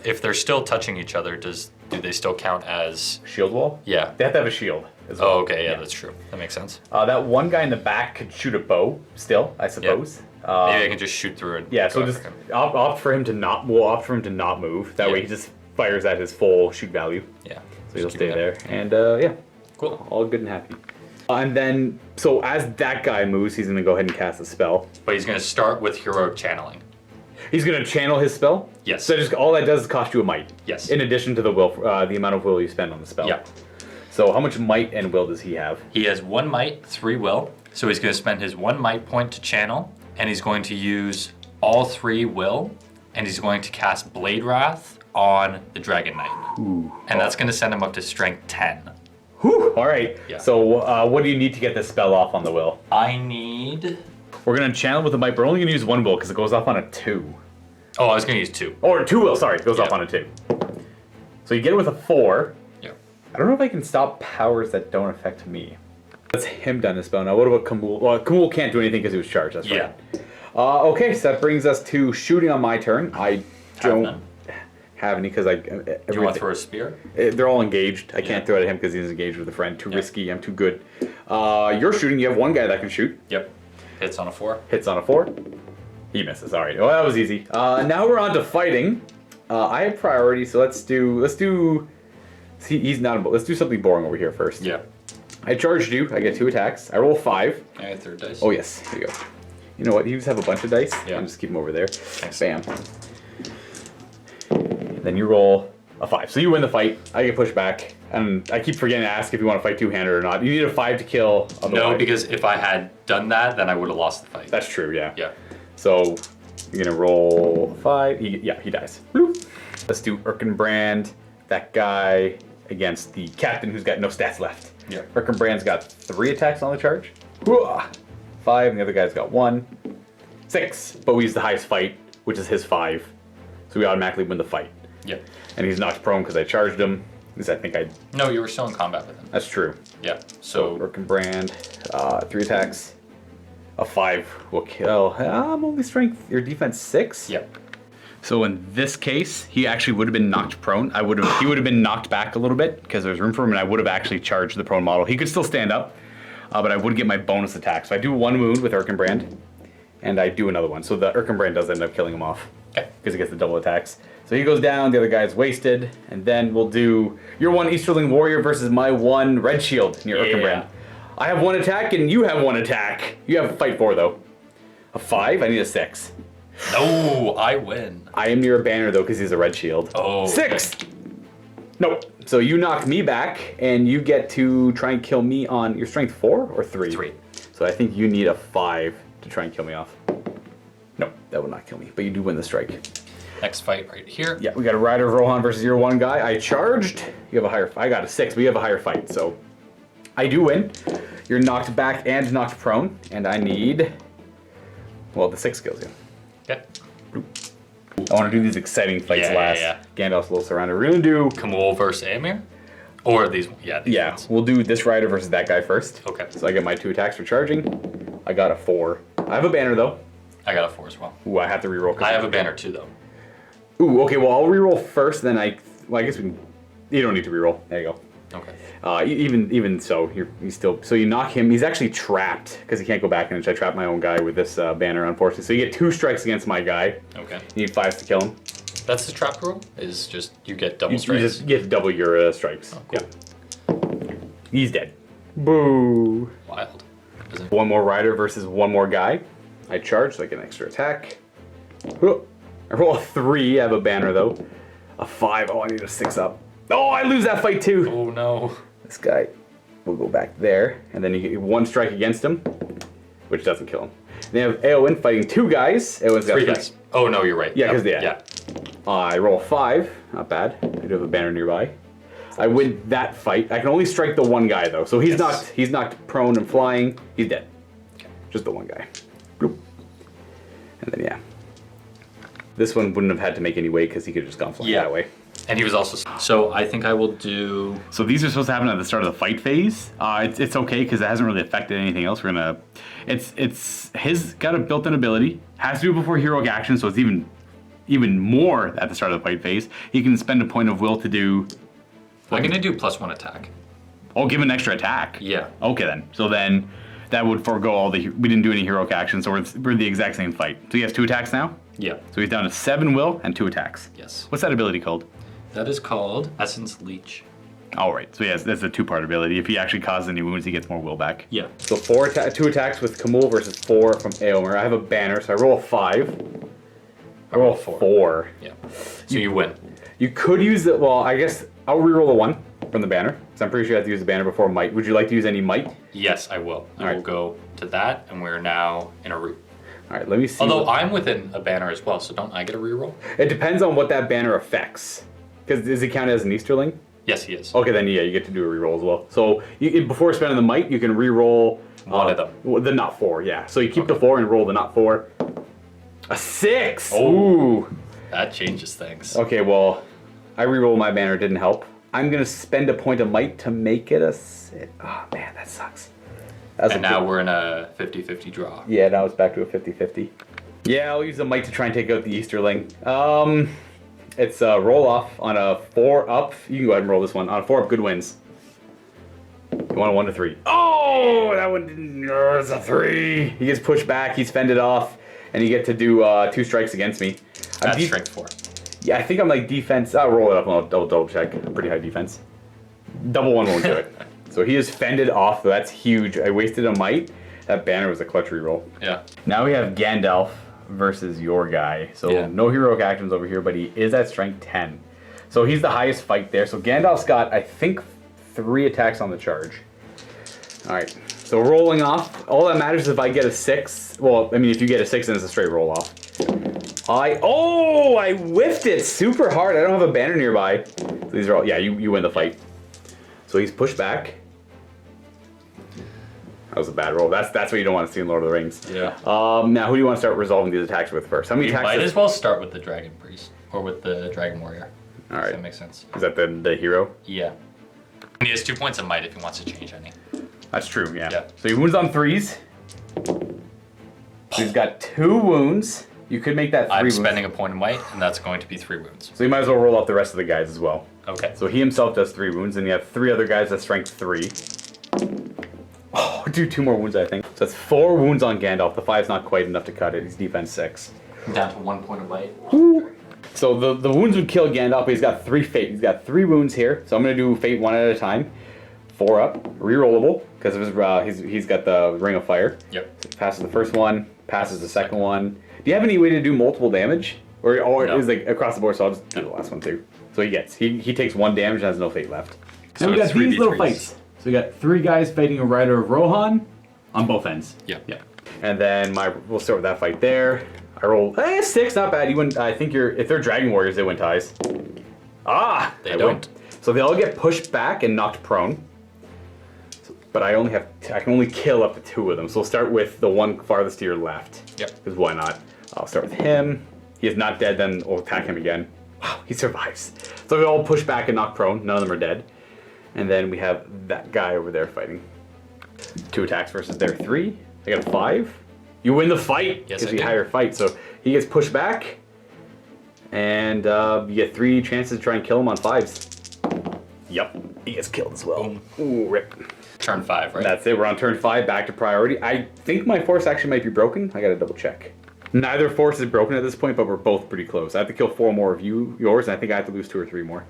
If they're still touching each other, do they still count as... Shield wall? Yeah. They have to have a shield as well. Oh, okay, yeah, that's true. That makes sense. That one guy in the back could shoot a bow still, I suppose. Maybe I can just shoot through it. Yeah, so just opt for him to not... We'll opt for him to not move. That way he just fires at his full shoot value. Yeah. So he'll Just stay keep there. it And yeah. Cool. All good and happy. And then, so as that guy moves, he's going to go ahead and cast a spell. But he's going to start with heroic channeling. He's going to channel his spell? Yes. So just all that does is cost you a might. Yes. In addition to the will, the amount of will you spend on the spell. Yeah. So how much might and will does he have? He has 1 might, 3 will. So he's going to spend his 1 might point to channel, and he's going to use all 3 will, and he's going to cast Blade Wrath on the Dragon Knight. Ooh. And that's going to send him up to strength 10. Whew. All right. Yeah. So what do you need to get this spell off on the will? I need... We're going to channel with the might. We're only going to use 1 will because it goes off on a 2. Oh, I was going to use 2. Or 2 will, sorry. It goes Yeah. off on a 2. So you get it with a 4. Yeah. I don't know if I can stop powers that don't affect me. That's him done his spell. Now what about Camul? Well, Camul can't do anything because he was charged. That's right. Okay, so that brings us to shooting on my turn. I don't none. have any because I... Do you want to throw a spear? They're all engaged. I can't Yeah. throw it at him because he's engaged with a friend. Too risky. I'm too good. You're shooting. You have 1 guy that can shoot. Yep. Hits on a 4. Hits on a 4. He misses. All right. Well, that was easy. Now we're on to fighting. I have priority, so let's do. He's not. Let's do something boring over here first. Yeah. I charged you. I get 2 attacks. I roll 5. I had 3rd dice. Oh yes. Here you go. You know what? You just have a bunch of dice. Yeah. And just keep them over there. Thanks. Bam. Then you roll a 5. So you win the fight. I get pushed back. And I keep forgetting to ask if you want to fight two-handed or not. You need a 5 to kill. No, otherwise- because if I had done that, then I would have lost the fight. That's true, yeah. Yeah. So you're gonna roll 5. He dies. Bloop. Let's do Erkenbrand, that guy against the captain who's got no stats left. Yeah. Erkenbrand's got 3 attacks on the charge. Hooah! 5, and the other guy's got 1. 6, but we use the highest fight, which is his 5. So we automatically win the fight. Yeah. And he's knocked prone because I charged him. Because I think I... No, you were still in combat with him. That's true. Yeah. So So Erkenbrand, 3 attacks. A 5 will kill. I'm only strength. Your defense 6. yeah. So in this case, he actually would have been knocked prone. He would have been knocked back a little bit because there's room for him, and I would have actually charged the prone model. He could still stand up, but I would get my bonus attack. So I do 1 wound with Erkenbrand, and I do another one. So the Erkenbrand does end up killing him off Okay. because he gets the double attacks. So he goes down. The other guy's wasted, and then we'll do your 1 Easterling warrior versus my 1 red shield near Yeah. Erkenbrand. I have 1 attack, and you have 1 attack. You have a fight 4 though. A 5. I need a 6. No, I win. I am near a banner though because he's a red shield. Oh. 6! Nope. So you knock me back and you get to try and kill me on your strength 4 or 3? 3. So I think you need a 5 to try and kill me off. Nope, that would not kill me, but you do win the strike. Next fight right here. Yeah, we got a Rider of Rohan versus your one guy. I charged. You have a higher. I got a 6. But you have a higher fight, so I do win. You're knocked back and knocked prone, and I need. Well, the 6 kills you. Okay. I want to do these exciting fights last. Gandalf's a little surrounded. We're gonna do Kamul versus Aemir, or these. These ones. We'll do this Rider versus that guy first. Okay. So I get my 2 attacks for charging. I got a 4. I have a banner though. I got a 4 as well. Ooh, I have to reroll. I have a banner too though. Ooh, okay. Well, I'll reroll first. Then I guess we can. You don't need to reroll. There you go. Okay. Even so, he's still. So you knock him. He's actually trapped because he can't go back and I trap my own guy with this banner, unfortunately. So you get 2 strikes against my guy. Okay. You need 5s to kill him. That's the trap rule. Is just you get double You strikes. just get double your strikes. Oh, cool. Yeah. He's dead. Boo. Wild. One more rider versus one more guy. I charge, so I get an extra attack. I roll a 3. I have a banner though. A 5. Oh, I need a 6 up. Oh, I lose that fight too. Oh no. This guy will go back there, and then you get 1 strike against him, which doesn't kill him. They have Eowyn fighting 2 guys. Eowyn's got 3 guys. Oh no, you're right. Yeah, because yeah. I roll a 5. Not bad. I do have a banner nearby. I win that fight. I can only strike the one guy though, so he's knocked prone and flying. He's dead. Okay. Just the one guy. Bloop. And then yeah, this one wouldn't have had to make any weight because he could have just gone flying that way. And he was also. So I think I will do. So these are supposed to happen at the start of the fight phase. It's okay because it hasn't really affected anything else. We're gonna. It's his got a built-in ability. Has to do it before heroic action, so it's even more at the start of the fight phase. He can spend a point of will to do. I'm gonna do +1 attack. Oh, give him an extra attack. Yeah. Okay then. So then that would forego all the. We didn't do any heroic action, so we're the exact same fight. So he has 2 attacks now. Yeah. So he's down to 7 will and 2 attacks. Yes. What's that ability called? That is called Essence Leech. All right. So yes, that's a 2-part ability. If he actually causes any wounds, he gets more will back. Yeah. So 2 attacks with Kamul versus 4 from Eomer. I have a banner, so I roll a 5. I roll a 4. Yeah. So you win. You could use it. Well, I guess I'll reroll a 1 from the banner. So I'm pretty sure you have to use the banner before might. Would you like to use any might? Yes, I will. I will go to that, and we're now in a route. All right. Let me see. Although I'm within a banner as well, so don't I get a reroll? It depends on what that banner affects. Because does it count as an Easterling? Yes, he is. Okay, then yeah, you get to do a reroll as well. So before spending the might, you can reroll one of them. The not 4, yeah. So you keep the 4 and roll the not 4. A 6. Oh. Ooh. That changes things. Okay, well, I reroll my banner. Didn't help. I'm gonna spend a point of might to make it a 6. Oh man, that sucks. And now we're in a 50-50 draw. Yeah, now it's back to a 50-50. Yeah, I'll use the might to try and take out the Easterling. It's a roll off on a 4 up. You can go ahead and roll this one. On a 4 up, good wins. You want a 1 to 3. Oh, that one didn't. It's a 3. He gets pushed back. He's fended off, and you get to do 2 strikes against me. That's strength 4. Yeah, I think I'm like defense. I'll roll it up and I'll double check. Pretty high defense. Double 1 won't do it. So he is fended off. So that's huge. I wasted a might. That banner was a clutch reroll. Yeah. Now we have Gandalf versus your guy. So no heroic actions over here, but he is at strength 10. So he's the highest fight there. So Gandalf's got, I think, 3 attacks on the charge. All right. So rolling off. All that matters is if I get a 6. Well, I mean, if you get a 6, then it's a straight roll off. I whiffed it super hard. I don't have a banner nearby. So these are all, yeah, you win the fight. So he's pushed back. That was a bad roll. That's what you don't want to see in Lord of the Rings. Yeah. Now, who do you want to start resolving these attacks with first? How many attacks? Might as well start with the Dragon Priest. Or with the Dragon Warrior. All right. That makes sense. Is that the hero? Yeah. And he has 2 points of might if he wants to change any. That's true, yeah. Yeah. So he wounds on 3s. So he's got 2 wounds. You could make that 3 I'm wounds. spending a point of might, and that's going to be 3 wounds. So you might as well roll off the rest of the guys as well. Okay. So he himself does 3 wounds, and you have 3 other guys at strength 3. Oh, do 2 more wounds, I think. So that's 4 wounds on Gandalf. The 5's not quite enough to cut it. He's defense 6. Down to 1 point of might. Woo. So the wounds would kill Gandalf, but he's got 3 fate. He's got 3 wounds here. So I'm going to do fate 1 at a time. 4 up, rerollable, because of his he's got the Ring of Fire. Yep. So passes the first one, passes the second one. Do you have any way to do multiple damage? Or No. is like across the board, so I'll just do the last one too. So he takes 1 damage and has no fate left. So And we got it's these little 3v3s. fights. So we got 3 guys fighting a Rider of Rohan on both ends. Yeah. Yeah. And then we'll start with that fight there. I roll 6, not bad. You win. I think if they're Dragon Warriors, they win ties. Ah, They don't. Win. So they all get pushed back and knocked prone. But I can only kill up to 2 of them. So we'll start with the one farthest to your left. Yep. Because why not? I'll start with him. He is not dead, then we'll attack him again. Wow, he survives. So we all push back and knock prone. None of them are dead. And then we have that guy over there fighting. 2 attacks versus their 3. I got a 5. You win the fight. Yes, I you do. higher fight. So he gets pushed back. And you get 3 chances to try and kill him on 5s. Yep, he gets killed as well. Boom. Ooh, rip. Turn 5, right? That's it. We're on turn 5, back to priority. I think my force actually might be broken. I gotta double check. Neither force is broken at this point, but we're both pretty close. I have to kill 4 more of yours, and I think I have to lose 2 or 3 more.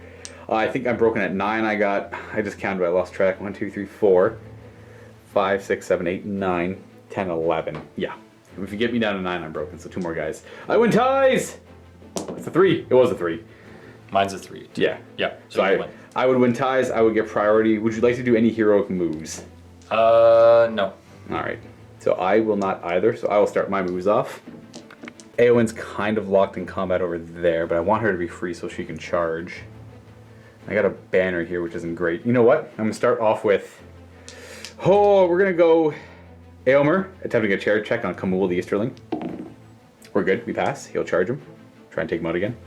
I think I'm broken at 9. I just counted, I lost track. 1, 2, 3, 4, 5, 6, 7, 8, 9, 10, 11. Yeah. If you get me down to 9, I'm broken, so 2 more guys. I win ties! It's a 3. It was a 3. Mine's a 3. Yeah. Yeah. So I would win ties. I would get priority. Would you like to do any heroic moves? No. All right. So I will not either. So I will start my moves off. Eowyn's kind of locked in combat over there, but I want her to be free so she can charge. I got a banner here, which isn't great. You know what? I'm gonna start off with. Oh, we're gonna go. Eomer attempting a charge check on Kamul the Easterling. We're good. We pass. He'll charge him. Try and take him out again.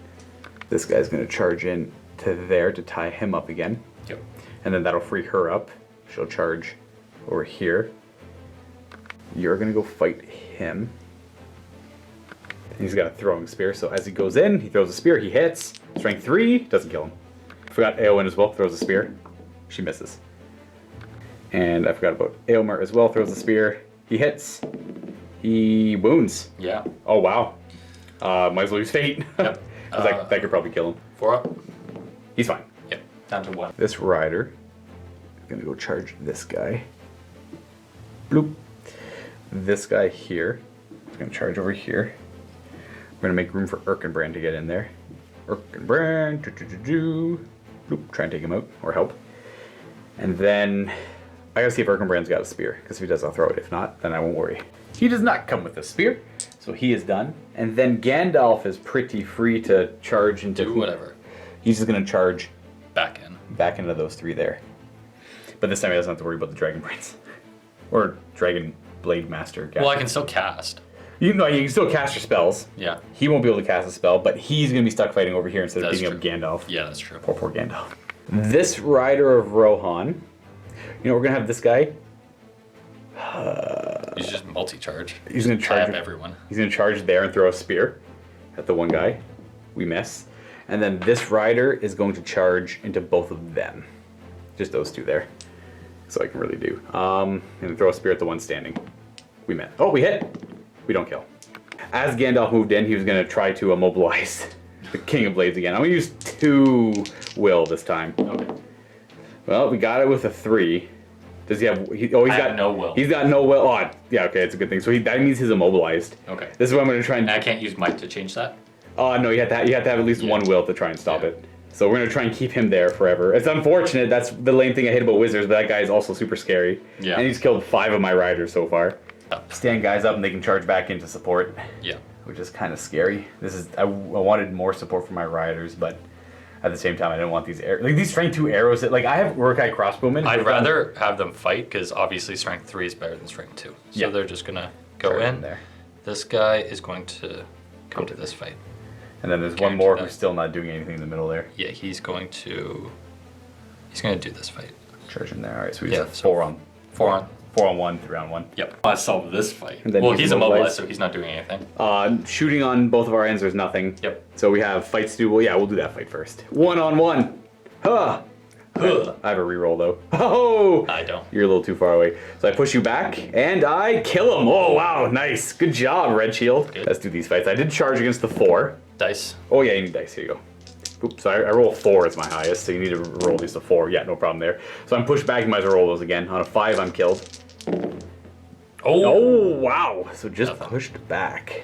This guy's gonna charge in to there to tie him up again. Yep. And then that'll free her up. She'll charge over here. You're gonna go fight him. He's got a throwing spear, so as he goes in, he throws a spear, he hits. Strength 3, doesn't kill him. Forgot Eowyn as well, throws a spear. She misses. And I forgot about Eomer as well, throws a spear. He hits. He wounds. Yeah. Oh, wow. Might as well use fate. Yep. that could probably kill him. 4 up. He's fine. Yep. Down to 1. This rider is gonna go charge this guy. Bloop. This guy here is gonna charge over here. We're gonna make room for Erkenbrand to get in there. Erkenbrand, bloop, try and take him out or help. And then I gotta see if Erkenbrand's got a spear, because if he does, I'll throw it. If not, then I won't worry. He does not come with a spear, so he is done. And then Gandalf is pretty free to charge into Do whatever. He's just gonna charge Back into those 3 there. But this time he doesn't have to worry about the Dragon Brains. Or Dragon Blade Master. Well, I can still cast. You can still cast your spells. Yeah. He won't be able to cast a spell, but he's going to be stuck fighting over here instead of beating up Gandalf. Yeah, that's true. Poor Gandalf. This rider of Rohan, we're going to have this guy. He's just multi-charge. He's going to charge Tie up everyone. He's going to charge there and throw a spear at the one guy. We miss. And then this rider is going to charge into both of them. Just those 2 there. So I can really do. And throw a spear at the one standing. We met. Oh, we hit. We don't kill. As Gandalf moved in, he was going to try to immobilize the King of Blades again. I'm going to use 2 will this time. Okay. Well, we got it with a 3. Does he have... He's got no will. He's got no will. Oh, yeah, okay, it's a good thing. So that means he's immobilized. Okay. This is what I'm going to try and... I can't use might to change that? Oh, no, you have to have at least 1 will to try and stop it. So we're going to try and keep him there forever. It's unfortunate. That's the lame thing I hate about wizards, but that guy is also super scary. Yeah. And he's killed 5 of my riders so far. Up. Stand guys up and they can charge back into support. Yeah. Which is kind of scary. I wanted more support for my riders, but at the same time I didn't want these these strength 2 arrows that I have Uruk-hai crossbowmen. I'd rather have them fight because obviously strength 3 is better than strength 2. So they're just gonna go in there. This guy is going to come to this fight. And then there's one more who's still not doing anything in the middle there. Yeah, he's going to do this fight. Charge in there. All right, so we have 4 on 1, 3 on 1. Yep. I solved this fight. And then Well, he's immobilized, so he's not doing anything. Shooting on both of our ends, there's nothing. Yep. So we have fights to do. Well, yeah, we'll do that fight first. 1 on 1. Huh. I have a reroll though. Oh! I don't. You're a little too far away. So I push you back, and I kill him. Oh, wow, nice. Good job, Red Shield. Good. Let's do these fights. I did charge against the 4. Dice. Oh, yeah, you need dice. Here you go. Oops, so I roll 4 as my highest, so you need to roll at least a 4. Yeah, no problem there. So I'm pushed back, you might as well roll those again. On a 5, I'm killed. Oh, wow. So just pushed back.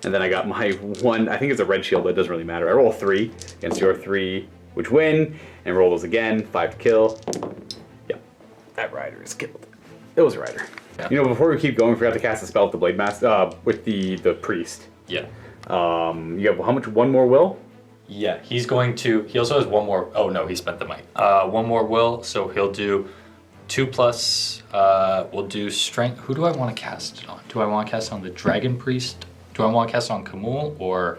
And then I got my 1, I think it's a red shield, but it doesn't really matter. I roll a 3 against your 3, which win, and roll those again. 5 to kill. Yep, that rider is killed. It was a rider. Yeah. You know, before we keep going, we forgot to cast a spell with the Blade Master, with the priest. Yeah. You have how much? One more will? Yeah, he's going to. He also has one more. Oh no, he spent the might. One more will, so he'll do 2+. We'll do strength. Who do I want to cast it on? Do I want to cast it on the Dragon Priest? Do I want to cast it on Kamul or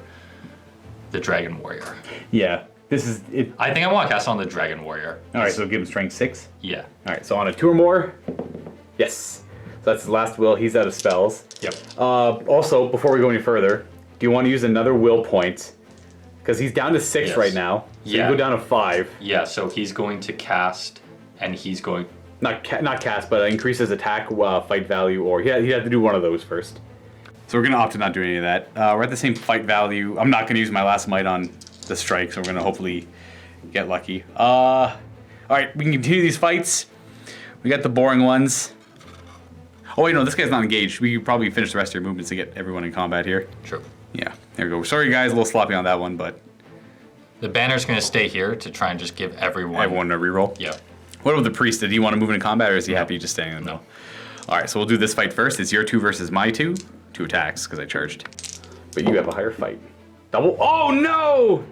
the Dragon Warrior? Yeah, this is it. I think I want to cast it on the Dragon Warrior. All right, so give him strength 6. Yeah. All right, so on a 2 or more, yes. So that's his last will. He's out of spells. Yep. Also, before we go any further, do you want to use another will point? Because he's down to 6 Yes. right now. So Yeah. you go down to 5. Yeah, so he's going to cast, and he's going. Not cast, but increase his attack, fight value, or he'd have to do one of those first. So we're going to opt to not do any of that. We're at the same fight value. I'm not going to use my last might on the strike, so we're going to hopefully get lucky. All right, we can continue these fights. We got the boring ones. Oh wait, no, this guy's not engaged. We could probably finish the rest of your movements to get everyone in combat here. Sure. Yeah, there we go. Sorry guys, a little sloppy on that one, but The banner's going to stay here to try and just give everyone. a reroll. Yeah. What about the priest? Did he want to move into combat, or is he happy just staying in the middle? All right, so we'll do this fight first. It's your 2 versus my 2. 2 attacks, because I charged. But you have a higher fight. Double. Oh, no!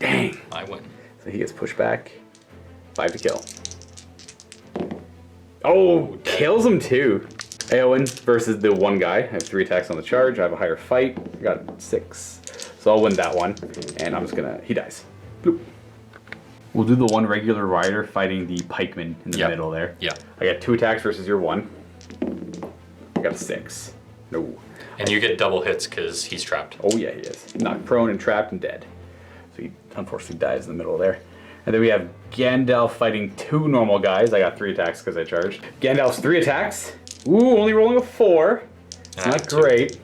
Dang. I win. So he gets pushed back. 5 to kill. Oh, kills him too. Eowyn versus the one guy. I have 3 attacks on the charge. I have a higher fight. I got 6. So I'll win that one. And I'm just gonna... He dies. Bloop. We'll do the one regular rider fighting the pikeman in the middle there. Yeah. I got 2 attacks versus your 1. I got a 6. No. And you get double hits because he's trapped. Oh yeah, he is. Knocked prone and trapped and dead. So he unfortunately dies in the middle there. And then we have Gandalf fighting 2 normal guys. I got 3 attacks because I charged. Gandalf's 3 attacks. Ooh, only rolling a 4. It's not great.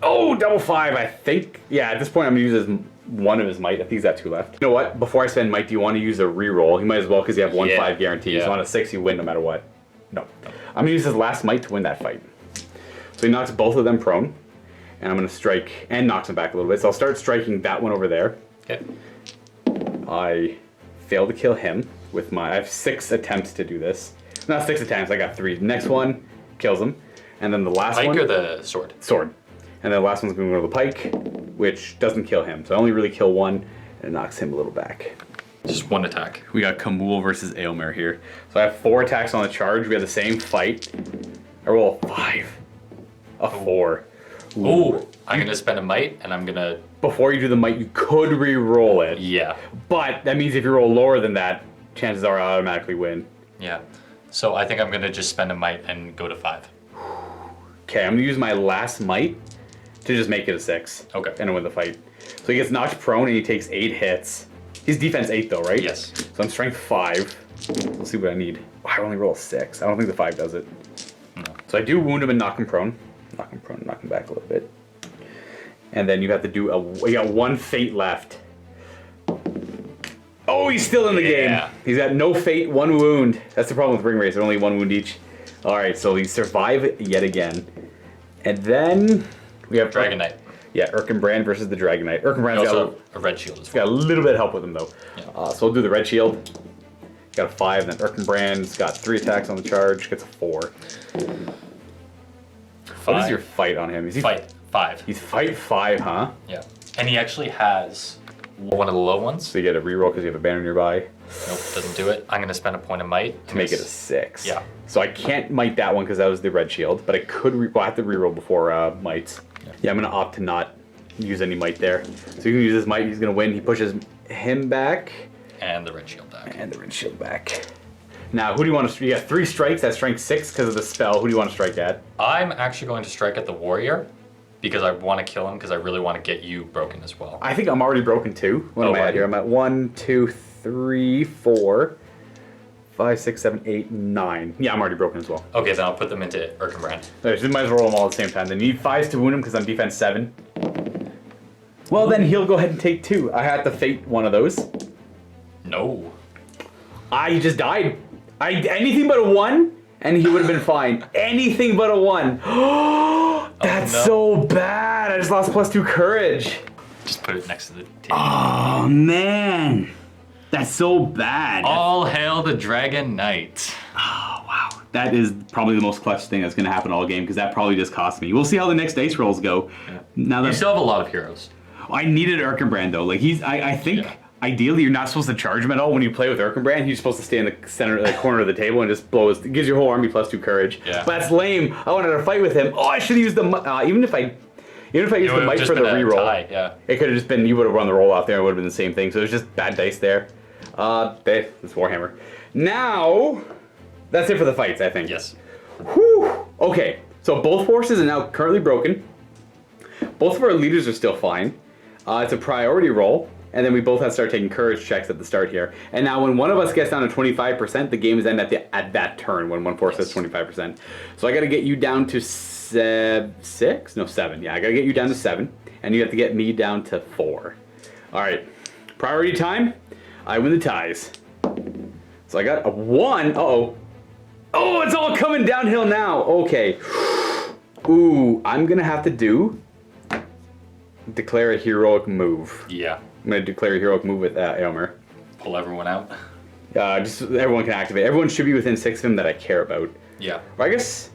Oh, double 5, I think. Yeah, at this point I'm gonna use one of his might. I think he's got 2 left. You know what? Before I spend might, do you want to use a reroll? You might as well because you have 1/5 guarantee. So on a 6 you win no matter what. No. I'm gonna use his last might to win that fight. So he knocks both of them prone. And I'm gonna strike and knocks him back a little bit. So I'll start striking that one over there. Okay. I failed to kill him with my... I have 6 attempts to do this. Not 6 attempts, I got 3. The next one kills him. And then the last one... Pike or the sword? Sword. And then the last one's going to go to the pike, which doesn't kill him. So I only really kill one, and it knocks him a little back. Just 1 attack. We got Kamul versus Aylmer here. So I have 4 attacks on the charge. We have the same fight. I roll a 5. A 4. Ooh, I'm going to spend a might, and I'm going to... Before you do the might, you could re-roll it. Yeah. But that means if you roll lower than that, chances are I automatically win. Yeah. So I think I'm going to just spend a might and go to 5. Okay, I'm going to use my last might to just make it a 6. Okay. And win the fight. So he gets knocked prone and he takes 8 hits. He's defense 8 though, right? Yes. So I'm strength 5. We'll see what I need. I only roll a 6. I don't think the 5 does it. No. So I do wound him and knock him prone. Knock him prone, knock him back a little bit. And then you have to do you got 1 fate left. Oh, he's still in the game. He's got no fate, 1 wound. That's the problem with Ringwraith. They're only 1 wound each. All right, so we survive yet again. And then we have Dragon Knight. Yeah, Erkenbrand versus the Dragon Knight. Erkenbrand's Also a red shield as well. got a little bit of help with him though. Yeah. So we'll do the red shield. Got a 5, then Erkenbrand's got 3 attacks on the charge, gets a 4. 5. What is your fight on him? Is he Fight 5. He's fight 5, huh? Yeah. And he actually has one of the low ones. So you get a reroll because you have a banner nearby. Nope, doesn't do it. I'm going to spend a point of might. To make it a 6. Yeah. So I can't might that one because that was the red shield, but I could I have to reroll before mights. Yeah, I'm going to opt to not use any might there. So you can use his might, he's going to win. He pushes him back. And the red shield back. And the red shield back. Now, who do you want to... You got 3 strikes at strength 6 because of the spell. Who do you want to strike at? I'm actually going to strike at the warrior because I want to kill him because I really want to get you broken as well. I think I'm already broken too. What am I at here? I'm at 1, 2, 3, 4, 5, 6, 7, 8, 9. Yeah, I'm already broken as well. Okay, then I'll put them into Erkenbrand. Right, so you might as well roll them all at the same time. Then you need 5s to wound him because I'm defense 7. Well, then he'll go ahead and take 2. I had to fate one of those. No. He just died. Anything but a 1, and he would have been fine. Anything but a 1. That's so bad. I just lost +2 courage. Just put it next to the table. Oh, man. That's so bad. All hail the Dragon Knight. Oh, wow. that is probably the most clutch thing that's going to happen all game because that probably just cost me. We'll see how the next dice rolls go. Yeah. Now that You still have a lot of heroes. I needed Erkenbrand though. Like I think ideally you're not supposed to charge him at all when you play with Erkenbrand. He's supposed to stay in the center, the corner of the table and just blow his. It gives your whole army +2 courage. Yeah. But that's lame. I wanted to fight with him. Oh, I should have used the even if I used the might for the reroll. Yeah. It could have just been you would have run the roll off there. It would have been the same thing. So it was just bad dice there. It's Warhammer. Now, that's it for the fights, I think. Yes. Whew. Okay, so both forces are now currently broken. Both of our leaders are still fine. It's a priority roll, and then we both have to start taking courage checks at the start here. And now when one of us gets down to 25%, the game is end at that turn when one force has 25%. So I got to get you down to 7. Yeah, I got to get you down to 7, and you have to get me down to 4. All right, priority time. I win the ties. So I got a 1. Uh-oh. Oh, it's all coming downhill now. Okay. Ooh, I'm going to have to declare a heroic move. Yeah. I'm going to declare a heroic move with Aylmer. Pull everyone out. Just so everyone can activate. Everyone should be within 6 of him that I care about. Yeah. Or I guess,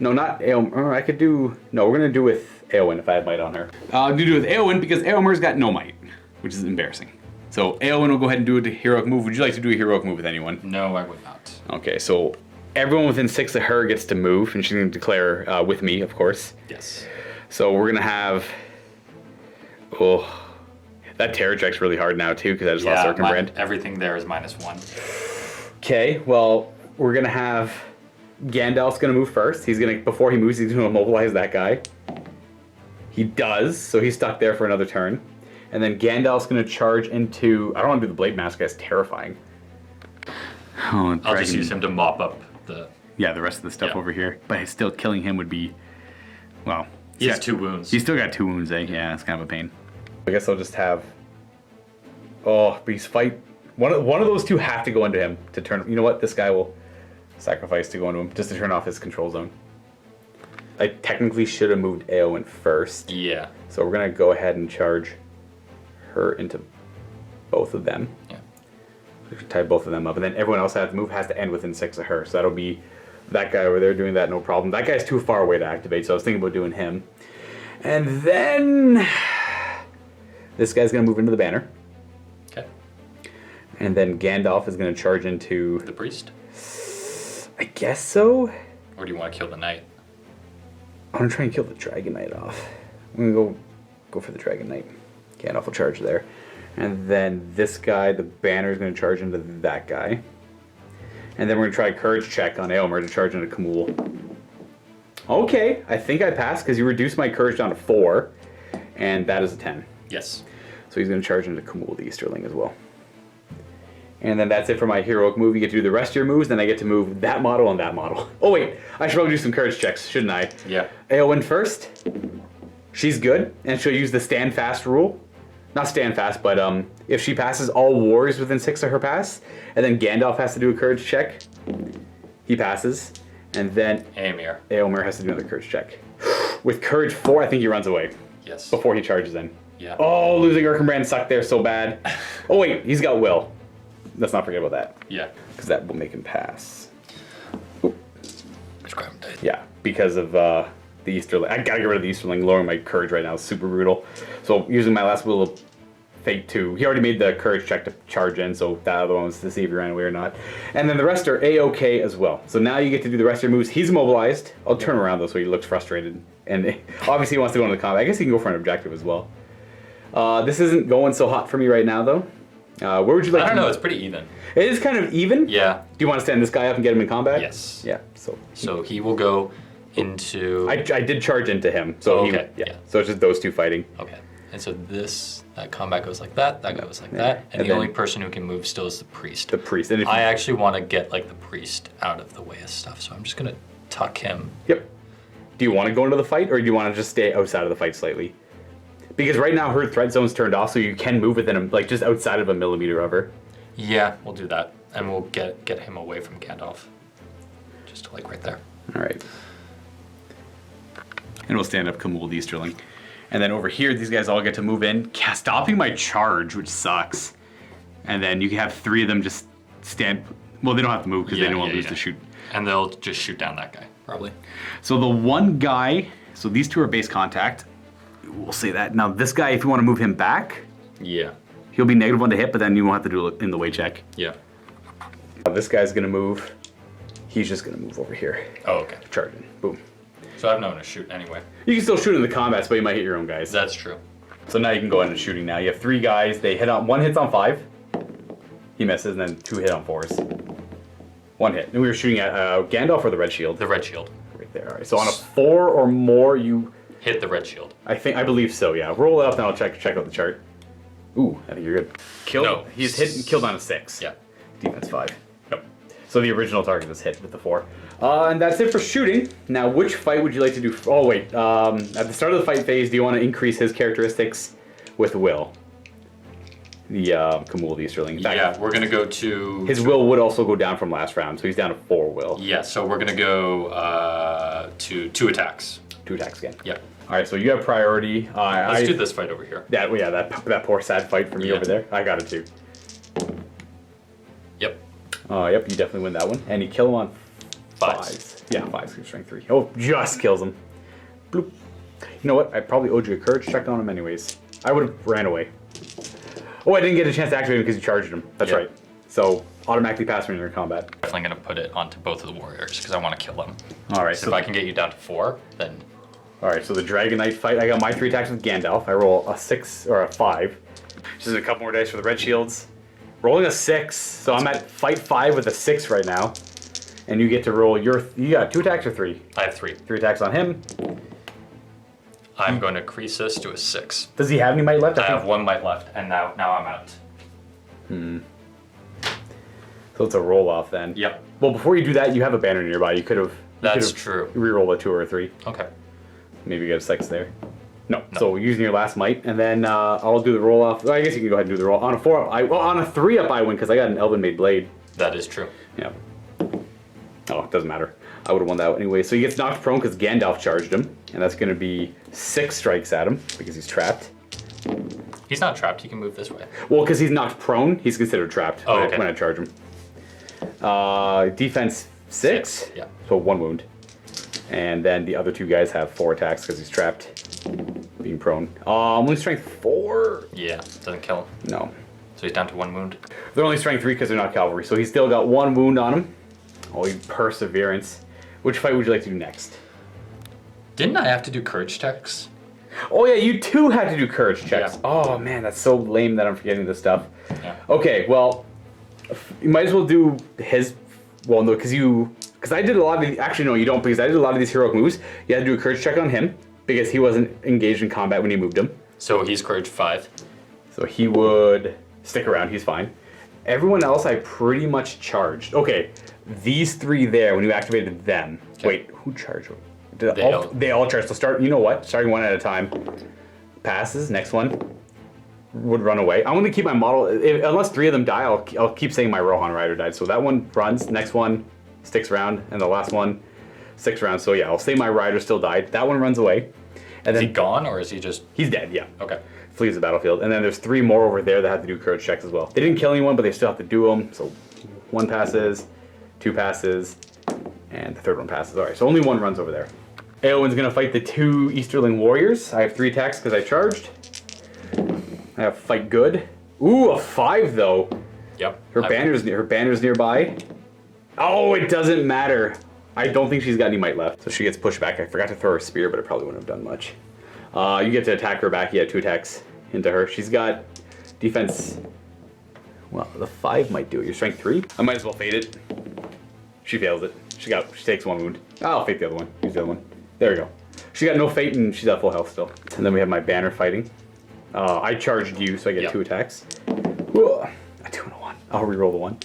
no, not Aylmer. I could do, no, we're going to do with Eowyn if I have might on her. I'll do it with Eowyn because Aylmer's got no might, which is embarrassing. So Eowyn will go ahead and do a heroic move. Would you like to do a heroic move with anyone? No, I would not. Okay, so everyone within 6 of her gets to move, and she's going to declare with me, of course. Yes. So we're going to have... Oh, that terror check's really hard now, too, because I just lost Erkenbrand. Everything there is -1. Okay, well, we're going to have... Gandalf's going to move first. He's going to... Before he moves, he's going to immobilize that guy. He does, so he's stuck there for another turn. And then Gandalf's going to charge into... I don't want to do the Blade Mask, that's terrifying. Oh, I'll just use him to mop up the... Yeah, the rest of the stuff over here. But still killing him would be... Well... He has 2 wounds. He's still got 2 wounds, eh? Yeah, it's kind of a pain. I guess I'll just have... Oh, but he's fight... One of those 2 have to go into him to turn... You know what? This guy will sacrifice to go into him just to turn off his control zone. I technically should have moved Eowyn first. Yeah. So we're going to go ahead and charge her into both of them. Yeah. Tie both of them up. And then everyone else has to end within 6 of her. So that'll be that guy over there doing that, no problem. That guy's too far away to activate, so I was thinking about doing him. And then this guy's going to move into the banner. Okay. And then Gandalf is going to charge into... The priest? I guess so. Or do you want to kill the knight? I'm going to try and kill the Dragon Knight off. I'm going to go for the Dragon Knight. Gandalf will charge there. And then this guy, the banner, is going to charge into that guy. And then we're going to try a courage check on Aylmer to charge into Kamul. Okay, I think I passed because you reduced my courage down to 4. And that is a 10. Yes. So he's going to charge into Kamul, the Easterling, as well. And then that's it for my heroic move. You get to do the rest of your moves, then I get to move that model and that model. Oh wait, I should probably do some courage checks, shouldn't I? Yeah. Eowyn first. She's good, and she'll use the stand fast rule. Not stand fast, but if she passes all warriors within 6 of her pass, and then Gandalf has to do a courage check, he passes, and then Eomer has to do another courage check. With courage 4, I think he runs away. Yes. Before he charges in. Yeah. Oh, losing Erkenbrand sucked there so bad. Oh wait, he's got will. Let's not forget about that. Yeah. Because that will make him pass. Oop. Yeah, because of the Easterling. I gotta get rid of the Easterling. Lowering my courage right now is super brutal. So using my last Will of Fate 2. He already made the courage check to charge in, so that other one was to see if he ran away or not. And then the rest are A-OK as well. So now you get to do the rest of your moves. He's immobilized. I'll turn around though so he looks frustrated. And obviously he wants to go into the combat. I guess he can go for an objective as well. This isn't going so hot for me right now though. Where would you like to... I don't know, it's pretty even. It is kind of even? Yeah. Do you want to stand this guy up and get him in combat? Yes. Yeah, So he will go into... I did charge into him. So okay. Yeah. So it's just those 2 fighting. Okay. And so that combat goes like that goes like that, and the only person who can move still is the priest. The priest. And I actually want to get like the priest out of the way of stuff, so I'm just going to tuck him. Yep. Do you want to go into the fight, or do you want to just stay outside of the fight slightly? Because right now her threat zone's turned off, so you can move within him, like just outside of a millimeter of her. Yeah, we'll do that, and we'll get him away from Gandalf, just to like right there. All right. And we'll stand up Kamul the Easterling, and then over here these guys all get to move in, stopping my charge, which sucks. And then you can have 3 of them just stand. Well, they don't have to move because they don't want to lose the shoot. And they'll just shoot down that guy, probably. So the one guy, so these two are base contact. We'll say that. Now this guy, if you want to move him back, Yeah. he'll be -1 to hit, but then you won't have to do it in the way check. Yeah. This guy's gonna move. He's just gonna move over here. Oh, okay. Charging. Boom. So I have no one to shoot anyway. You can still shoot in the combats, but you might hit your own guys. That's true. So now you can go ahead and shooting now. You have 3 guys. They hit on, one hits on 5. He misses, and then 2 hit on 4s. 1 hit. And we were shooting at Gandalf or the red shield? The red shield. Right there. All right. So on a 4 or more, you hit the red shield. I believe so. Yeah. Roll it up, and I'll check out the chart. Ooh, I think you're good. Killed. No. He's hit and killed on a 6. Yeah. Defense 5. Nope. So the original target was hit with the 4. And that's it for shooting. Now, which fight would you like to do? Oh wait. At the start of the fight phase, do you want to increase his characteristics with will? The Kamul the Easterling. In fact, Yeah, we're gonna go to his will would also go down from last round, so he's down to 4 will. Yeah, so we're gonna go to 2 attacks. 2 attacks again. Yep. All right, so you have priority. Let's do this fight over here. That poor sad fight for me over there. I got it too. Yep. Yep, you definitely win that one. And you kill him on 5s. Yeah, 5s, strength 3. Oh, just kills him. Bloop. You know what? I probably owed you a courage check on him anyways. I would have ran away. Oh, I didn't get a chance to activate him because you charged him. That's right. So, automatically pass when you're in combat. Definitely gonna put it onto both of the warriors because I want to kill them. All right, So if I can get you down to 4, then... All right, so the Dragon Knight fight, I got my 3 attacks with Gandalf. I roll a 6 or a 5. Just a couple more dice for the red shields. Rolling a 6, so I'm at fight 5 with a 6 right now. And you get to roll you got 2 attacks or 3? I have 3. 3 attacks on him. I'm going to increase this to a 6. Does he have any might left? I have 1 might left, and now I'm out. So it's a roll off then. Yep. Well, before you do that, you have a banner nearby. You could have. That's true. Reroll a 2 or a 3. Okay. Maybe get a 6 there. No. So using your last might, and then I'll do the roll off. Well, I guess you can go ahead and do the roll on a 4. On a 3 up, I win because I got an Elven Made Blade. That is true. Yeah. Oh, it doesn't matter. I would have won that anyway. So he gets knocked prone because Gandalf charged him, and that's going to be 6 strikes at him because he's trapped. He's not trapped. He can move this way. Well, because he's knocked prone, he's considered trapped when I charge him. Defense 6. Yeah. So 1 wound. And then the other 2 guys have 4 attacks because he's trapped, being prone. Only strength 4? Yeah, doesn't kill him. No. So he's down to 1 wound. They're only strength 3 because they're not cavalry. So he's still got 1 wound on him. Oh, perseverance. Which fight would you like to do next? Didn't I have to do courage checks? Oh yeah, you too had to do courage checks. Yeah. Oh man, that's so lame that I'm forgetting this stuff. Yeah. Okay, well, you might as well do his. Well, no, because I did a lot of these. Actually, no, you don't, because I did a lot of these heroic moves. You had to do a courage check on him because he wasn't engaged in combat when you moved him. So he's courage 5. So he would stick around. He's fine. Everyone else, I pretty much charged. Okay, these 3 there when you activated them. Okay. Wait, who charged? They all charged. So start. You know what? Starting 1 at a time. Passes. Next one would run away. I'm gonna keep my model. Unless 3 of them die, I'll keep saying my Rohan rider died. So that one runs. Next one sticks around, and the last one sticks around. So yeah, I'll say my rider still died. That one runs away. And Is then he gone or is he just? He's dead. Yeah. Okay. Flees the battlefield. And then there's 3 more over there that have to do courage checks as well. They didn't kill anyone, but they still have to do them. So 1 passes, 2 passes, and the 3rd one passes. All right. So only 1 runs over there. Eowyn's gonna fight the 2 Easterling warriors. I have 3 attacks because I charged. I have fight good. Ooh, a 5 though. Yep. Her banner's nearby. Oh, it doesn't matter. I don't think she's got any might left, so she gets pushed back. I forgot to throw her spear, but it probably wouldn't have done much. You get to attack her back. You have 2 attacks into her. She's got defense. Well, the 5 might do it. Your strength 3. I might as well fade it. She fails it. She takes 1 wound. I'll fake the other one. Use the other one. There we go. She got no fate and she's at full health still. And then we have my banner fighting. I charged you, so I get 2 attacks. Whoa. A 2 and a 1. I'll reroll the 1.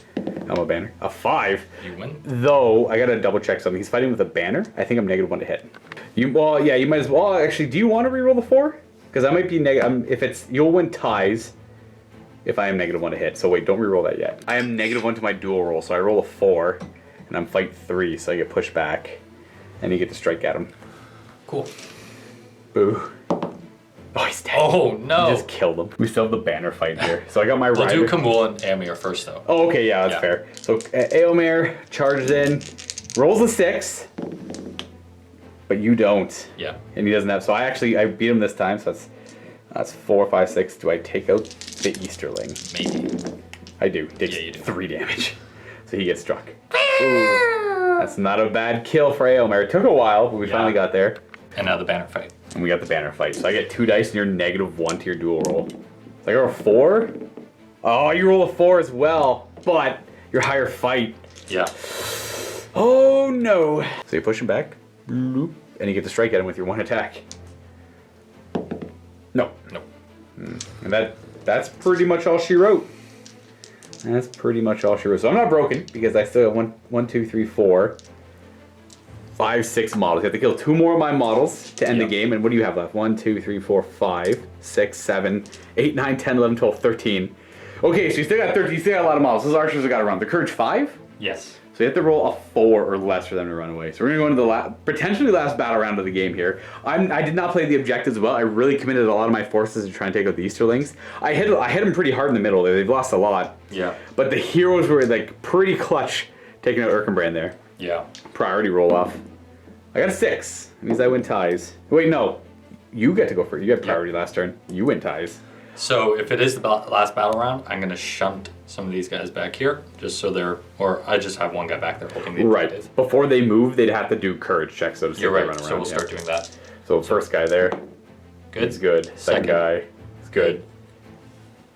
I'm a banner. A 5. You win. Though I gotta double check something. He's fighting with a banner. I think I'm -1 to hit. You might as well. Actually, do you want to reroll the 4? Because I might be negative. If it's you'll win ties. If I am -1 to hit. So wait, don't reroll that yet. I am -1 to my dual roll, so I roll a 4, and I'm fight 3, so I get pushed back, and you get to strike at him. Cool. Boo. Oh, he's dead. Oh, no. You just killed him. We still have the banner fight here. So I got my We'll rider. do Kamul and Amir first, though. Oh, okay, yeah, that's fair. So Eomer charges in, rolls a 6, but you don't. Yeah. And he doesn't have. So I beat him this time. So that's 4, 5, 6. Do I take out the Easterling? Maybe. I do. He takes Yeah, you do. 3 damage. So he gets struck. Ooh. That's not a bad kill for Eomer. It took a while, but we finally got there. And now the banner fight. And we got the banner fight. So I get 2 dice and you're -1 to your dual roll. So I got a 4. Oh, you roll a 4 as well. But your higher fight. Yeah. Oh no. So you push him back. Bloop, and you get to strike at him with your 1 attack. No. Nope. And that's pretty much all she wrote. That's pretty much all she wrote. So I'm not broken because I still have 1, 2, 3, 4, 5, 6 models. You have to kill 2 more of my models to end the game. And what do you have left? 1, 2, 3, 4, 5, 6, 7, 8, 9, 10, 11, 12, 13. Okay, so you still got 13. You still got a lot of models. Those archers have got around. The courage 5? Yes. So you have to roll a 4 or less for them to run away. So we're gonna go into the potentially last battle round of the game here. I did not play the objectives well. I really committed a lot of my forces to try and take out the Easterlings. I hit them pretty hard in the middle there. They've lost a lot. Yeah. But the heroes were like pretty clutch taking out Erkenbrand there. Yeah. Priority roll off. I got a 6. It means I win ties. Wait, no. You get to go first. You got priority last turn. You win ties. So if it is the last battle round, I'm gonna shunt some of these guys back here, just so or I just have one guy back there holding the Right. Before they move, they'd have to do courage checks. So to You're right. run around. So we'll start doing that. So first guy there. Good. It's good. Second guy. It's good.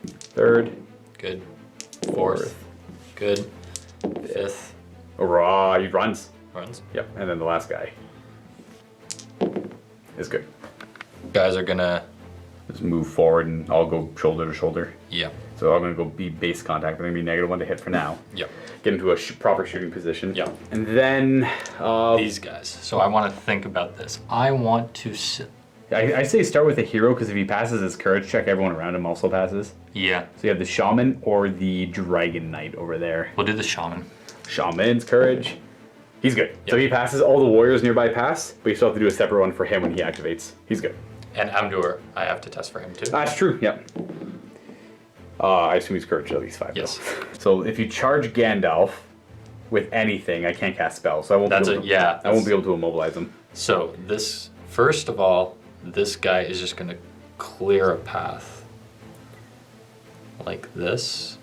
Third. Good. Fourth. Good. Fifth. Hurrah, he runs. Runs. Yep, and then the last guy is good. Guys are gonna Just move forward and I'll go shoulder to shoulder. Yeah. So I'm gonna go be base contact. I'm gonna be -1 to hit for now. Yep. Get into a proper shooting position. Yep. And then These guys. So I want to think about this. I want to sit. I say start with a hero because if he passes his courage check, everyone around him also passes. Yeah. So you have the shaman or the dragon knight over there. We'll do the shaman. Shaman's courage. He's good. Yep. So he passes, all the warriors nearby pass, but you still have to do a separate one for him when he activates. He's good. And Amdur, I have to test for him too. That's true, yep. I assume he's courage at least 5. Yes. Though. So if you charge Gandalf with anything, I can't cast spells. So I won't be able to immobilize him. So this, first of all, this guy is just going to clear a path. Like this.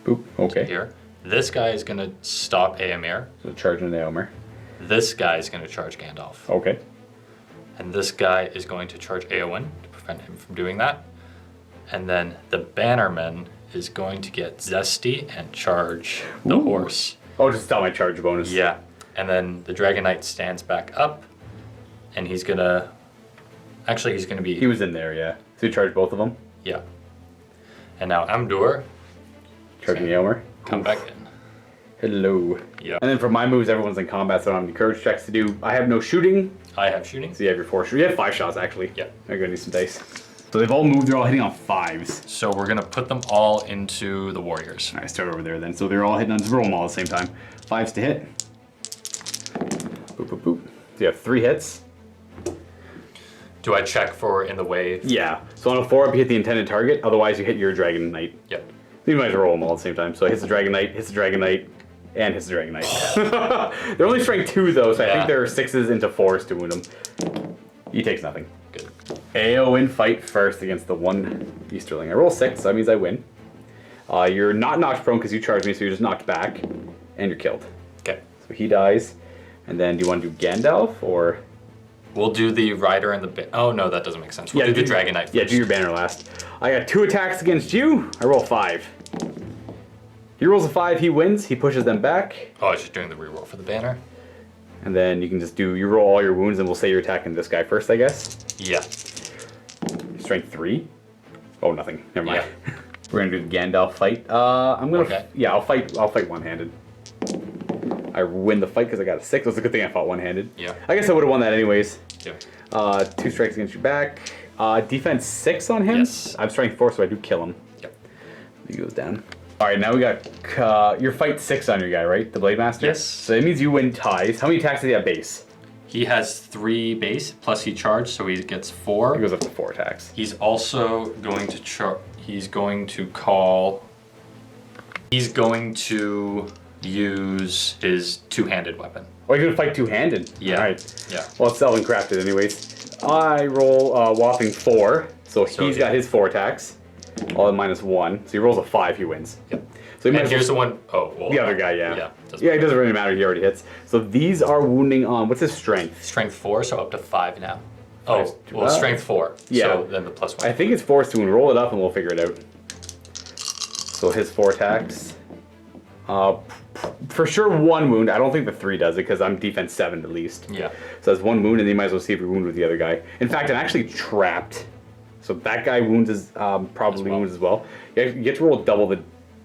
Boop, okay. Here. This guy is going to stop Eomer. So charging Eomer. This guy is going to charge Gandalf. Okay. And this guy is going to charge Eowyn to prevent him from doing that. And then the Bannerman is going to get Zesty and charge the horse. Oh, just stop my charge bonus. Yeah. And then the Dragon Knight stands back up. And he's going to... Actually, he's going to be... He was in there, yeah. So you charge both of them? Yeah. And now Amdur. Charging Eomer. Come back in. Hello. Yeah. And then for my moves, everyone's in combat, so I don't have any courage checks to do. I have no shooting. I have shooting. So you have your 4 shots. You have 5 shots, actually. Yeah. I'm going to need some dice. So they've all moved. They're all hitting on 5s. So we're going to put them all into the warriors. All right, start over there then. So they're all hitting on... Just roll them all at the same time. 5s to hit. Boop, boop, boop. So you have 3 hits. Do I check for in the wave? Yeah. So on a 4-up, you hit the intended target. Otherwise, you hit your Dragon Knight. Yep. You might as well roll them all at the same time. So it hits the Dragon Knight, hits the Dragon Knight, and hits the Dragon Knight. They're only strength 2 though, so I think there are 6s into 4s to wound him. He takes nothing. Good. Eowyn fight first against the 1 Easterling. I roll 6, so that means I win. You're not knocked prone because you charged me, so you're just knocked back, and you're killed. Okay. So he dies. And then do you want to do Gandalf, or... We'll do the rider and the... Oh, no, that doesn't make sense. We'll do the Dragon Knight first. Yeah, do your banner last. I got 2 attacks against you. I roll 5. He rolls a 5, he wins. He pushes them back. Oh, I was just doing the reroll for the banner. And then you can just you roll all your wounds, and we'll say you're attacking this guy first, I guess. Yeah. Strength 3. Oh, nothing. Never mind. Yeah. We're gonna do the Gandalf fight. I'm gonna. Okay. Yeah, I'll fight one-handed. I win the fight because I got a 6. It's a good thing I fought one-handed. Yeah. I guess I would have won that anyways. Yeah. 2 strikes against your back. Defense 6 on him. Yes. I'm strength 4, so I do kill him. Yep. He goes down. All right, now we got your fight 6 on your guy, right? The Blade Master. Yes. So that means you win ties. How many attacks does he have base? He has 3 base, plus he charged, so he gets 4. He goes up to 4 attacks. He's also going to he's going to call... He's going to use his 2-handed weapon. Oh, you're gonna fight 2-handed? Yeah. Alright. Yeah. Well, it's selling crafted anyways. I roll a whopping 4, so he's got his 4 attacks. All at -1. So he rolls a 5, he wins. Yep. So he And here's the one... Oh, well... The other guy, yeah. Yeah, Yeah, it doesn't really matter, he already hits. So these are wounding on... What's his strength? Strength 4, so up to 5 now. Oh, well, strength 4. Yeah. So then the +1. I think it's forced to roll it up and we'll figure it out. So his 4 attacks. For sure 1 wound. I don't think the 3 does it because I'm defense 7 at least. Yeah. So that's 1 wound and then you might as well see if you wound with the other guy. In fact, I'm actually trapped. So that guy wounds is probably wounds as well. You get to roll double the...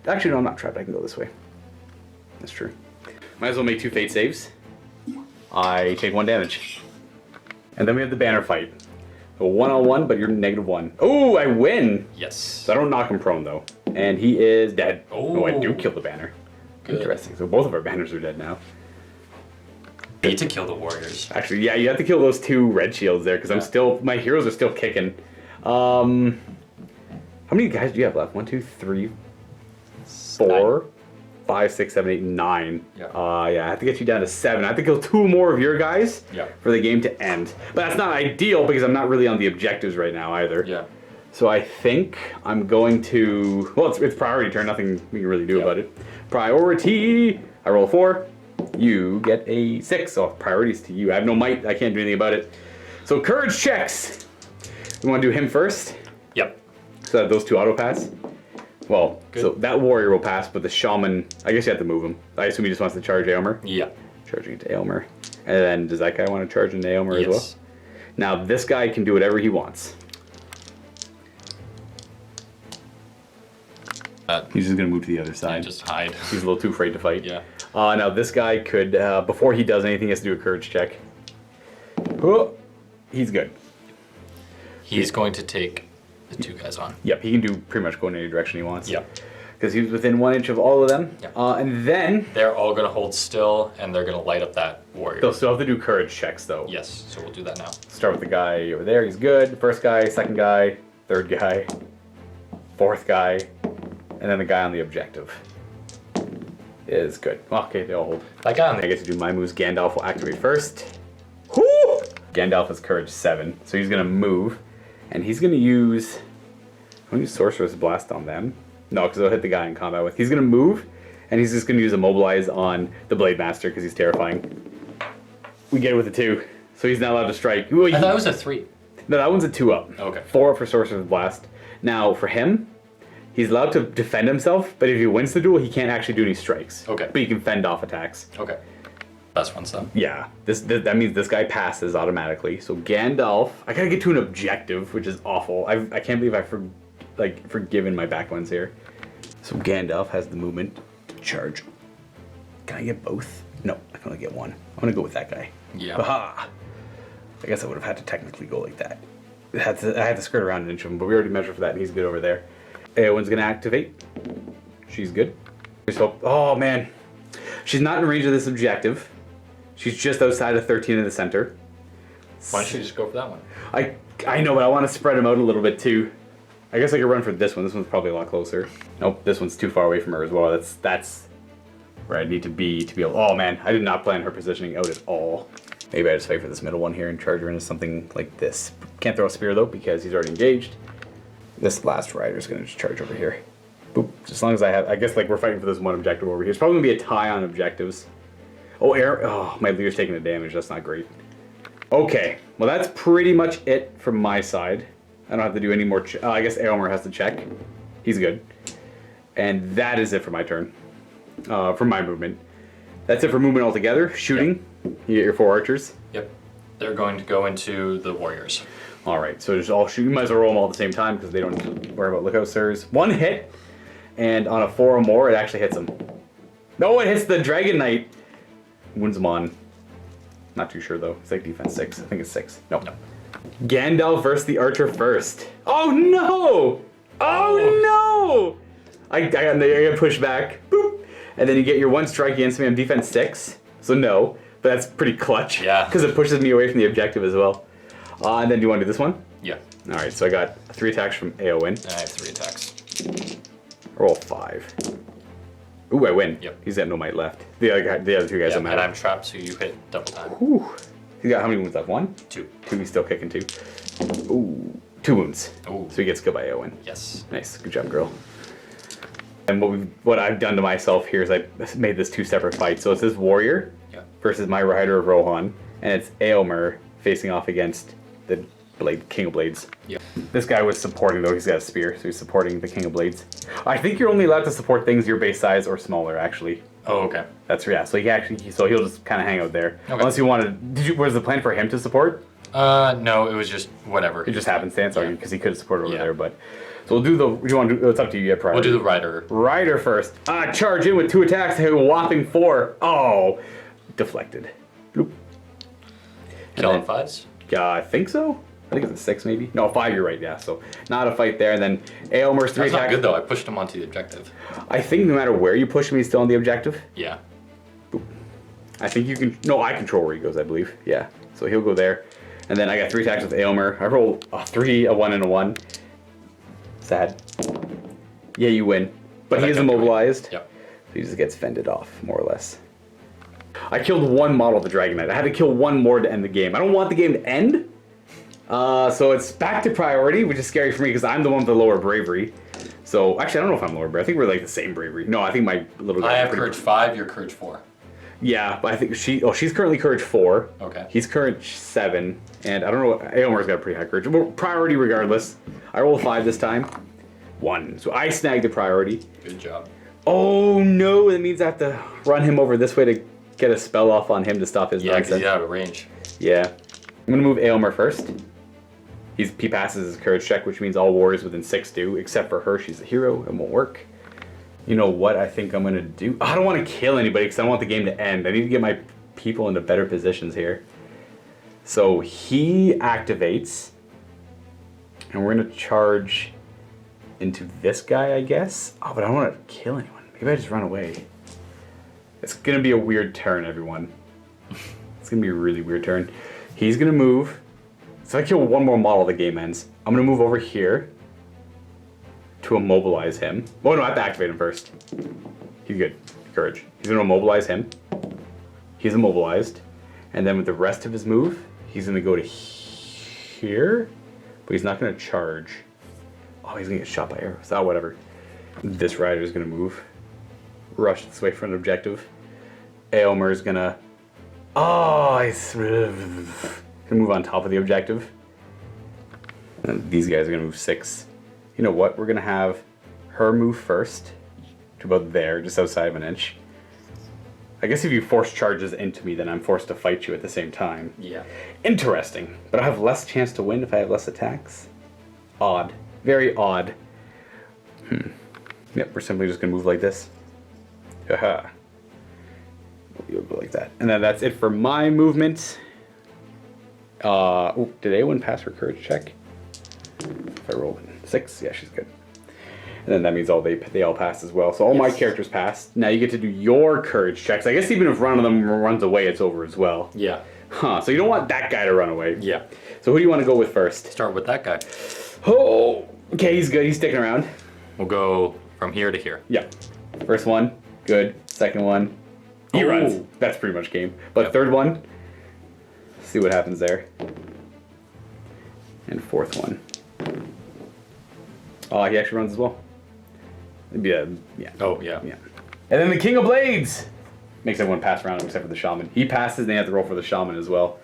Actually, no, I'm not trapped. I can go this way. That's true. Might as well make 2 fate saves. I take 1 damage. And then we have the banner fight. A 1-on-1, but you're -1. Oh, I win! Yes. So I don't knock him prone, though. And he is dead. Oh, I do kill the banner. Good. Interesting. So both of our banners are dead now. Need to kill the warriors. Actually, yeah, you have to kill those 2 red shields there, because I'm still... My heroes are still kicking. How many guys do you have left? 1, 2, 3, 4, 5, 6, 7, 8, 9. Yeah. Yeah, I have to get you down to 7. I have to kill 2 more of your guys for the game to end. But that's not ideal because I'm not really on the objectives right now either. Yeah. So I think I'm going to... Well, it's priority turn. Nothing we can really do about it. Priority! I roll a 4. You get a 6. So priorities to you. I have no might. I can't do anything about it. So courage checks. We want to do him first. Yep. So that those 2 auto pass. Well, Good. so that warrior will pass, but the shaman, I guess you have to move him. I assume he just wants to charge Aylmer. Yeah. Charging into Aylmer. And then does that guy want to charge into Aylmer as well? Now this guy can do whatever he wants. He's just going to move to the other side. Just hide. He's a little too afraid to fight. Yeah. Now this guy could, before he does anything, he has to do a courage check. Oh, he's good. He's going to take the 2 guys on. Yep, he can do pretty much go in any direction he wants. Yep. Because he was within 1 inch of all of them. Yep. And then... They're all going to hold still, and they're going to light up that warrior. They'll still have to do courage checks, though. Yes, so we'll do that now. Start with the guy over there. He's good. First guy, second guy, third guy, fourth guy, and then the guy on the objective is good. Okay, they all hold. That guy on I the... get to do my moves. Gandalf will activate first. Whoo! Gandalf has courage 7, so he's going to move. And he's going to use... I'm going to use Sorcerer's Blast on them. No, because it'll hit the guy in combat with. He's going to move, and he's just going to use Immobilize on the Blade Master because he's terrifying. We get it with a 2, so he's not allowed to strike. Ooh, I thought it was a 3. No, that one's a 2 up. Okay. 4 up for Sorcerer's Blast. Now, for him, he's allowed to defend himself, but if he wins the duel, he can't actually do any strikes. Okay. But he can fend off attacks. Okay. Best one's done. Yeah, that means this guy passes automatically. So Gandalf, I gotta get to an objective, which is awful. I can't believe I've forgiven my back ones here. So Gandalf has the movement to charge. Can I get both? No, I can only get 1. I'm gonna go with that guy. Yeah. Aha! I guess I would have had to technically go like that. I had to skirt around an inch of him, but we already measured for that, and he's good over there. Eowyn's gonna activate. She's good. Just hope. Oh man, she's not in range of this objective. She's just outside of 13 in the center. Why don't you just go for that one? I know, but I want to spread them out a little bit too. I guess I could run for this one. This one's probably a lot closer. Nope, this one's too far away from her as well. That's where I need to be able... Oh man, I did not plan her positioning out at all. Maybe I just fight for this middle one here and charge her into something like this. Can't throw a spear though because he's already engaged. This last rider's gonna just charge over here. Boop. As long as I have... I guess like we're fighting for this one objective over here. It's probably gonna be a tie on objectives. Oh, my leader's taking the damage. That's not great. Okay, well that's pretty much it from my side. I don't have to do any more. I guess Aylmer has to check. He's good. And that is it for my turn. For my movement. That's it for movement altogether. Shooting. Yep. You get your 4 archers. Yep. They're going to go into the warriors. All right, so just all shoot. You might as well roll them all at the same time because they don't have to worry about lookout sirs. 1 hit, and on a 4 or more, it actually hits them. No, it hits the Dragon Knight. Wounds him on. Not too sure though. It's like defense 6. I think it's 6. No. Gandalf versus the archer first. Oh no! Oh no! I got pushed back. Boop. And then you get your 1 strike against me on defense 6. So no. but that's pretty clutch. Yeah. Because it pushes me away from the objective as well. And then do you want to do this one? Yeah. All right, so I got 3 attacks from Eowyn. I have 3 attacks. Roll 5. Ooh, I win. Yep. He's got no might left. The other 2 guys Yeah, don't and matter. I'm trapped, so you hit double time. Whew. He's got how many wounds left? 1? 2. 2, he's still kicking 2. Ooh, 2 wounds. Ooh. So he gets killed by Eowyn. Yes. Nice, good job, girl. And what I've done to myself here is I made this 2 separate fights. So it's this warrior versus my rider of Rohan, and it's Eomer facing off against the King of Blades. Yeah. This guy was supporting though. He's got a spear, so he's supporting the King of Blades. I think you're only allowed to support things your base size or smaller, actually. Oh, okay. That's So he'll just kind of hang out there. Okay. Unless you wanted. Was the plan for him to support? No, it was just whatever. It just happenstance, because he could have supported over Yeah. there. But so we'll do the. You want to do? It's up to you. You have priority. We'll do the rider. Rider first. Charge in with 2 attacks. A whopping 4. Oh, deflected. Bloop. Kill on 5s? Yeah, I think so. I think it's a 6 maybe. No, 5. You're right. Yeah. So not a fight there. And then Eomer's 3 That's not attacks. good though. I pushed him onto the objective. I think no matter where you push him, he's still on the objective. Yeah. I think you can. No, I control where he goes. I believe. Yeah. So he'll go there. And then I got 3 attacks with Eomer. I roll a 3, a 1, and a 1. Sad. Yeah, you win. But he is immobilized. Yep. So he just gets fended off, more or less. I killed 1 model of the Dragon Knight. I had to kill 1 more to end the game. I don't want the game to end. So it's back to priority, which is scary for me because I'm the one with the lower bravery. So actually, I don't know if I'm lower bravery. I think we're like the same bravery. No, I think my little guy. I have courage 5. You're courage 4. Yeah, but I think she's currently courage 4. Okay. He's courage 7, and I don't know. Eomer's got a pretty high courage. Well, priority regardless. I rolled 5 this time. 1. So I snagged the priority. Good job. Oh no! That means I have to run him over this way to get a spell off on him to stop his Yeah, because nonsense. he's out of range. Yeah. I'm gonna move Eomer first. He passes his courage check, which means all warriors within 6 do, except for her. She's a hero. It won't work. You know what I think I'm gonna do? I don't want to kill anybody because I don't want the game to end. I need to get my people into better positions here. So he activates, and we're gonna charge into this guy, I guess. Oh, but I don't want to kill anyone. Maybe I just run away. It's gonna be a weird turn, everyone. It's gonna be a really weird turn. He's gonna move. So if I kill 1 more model, the game ends. I'm gonna move over here to immobilize him. Oh no, I have to activate him first. He's good. Courage. He's gonna immobilize him. He's immobilized. And then with the rest of his move, he's gonna go to here, but he's not gonna charge. Oh, he's gonna get shot by arrows. Oh, whatever. This rider is gonna move. Rush this way for an objective. Eomer is gonna. Oh, he's gonna move on top of the objective. And these guys are gonna move 6. You know what? We're gonna have her move first to about there, just outside of an inch. I guess if you force charges into me, then I'm forced to fight you at the same time. Yeah. Interesting. But I have less chance to win if I have less attacks. Odd. Very odd. Yep, we're simply just gonna move like this. Haha. You'll go like that. And then that's it for my movement. Oh, did anyone pass her courage check? If I rolled 6, yeah, she's good. And then that means they all pass as well. So all my characters passed. Now you get to do your courage checks. I guess even if one of them runs away, it's over as well. Yeah. Huh, so you don't want that guy to run away. Yeah. So who do you want to go with first? Start with that guy. Oh, okay, he's good. He's sticking around. We'll go from here to here. Yeah. First one, good. Second one, he runs. That's pretty much game. But third one, see what happens there. And fourth one. Oh, he actually runs as well. Yeah. Oh, yeah. Yeah. And then the King of Blades makes everyone pass around him except for the Shaman. He passes, and they have to roll for the Shaman as well.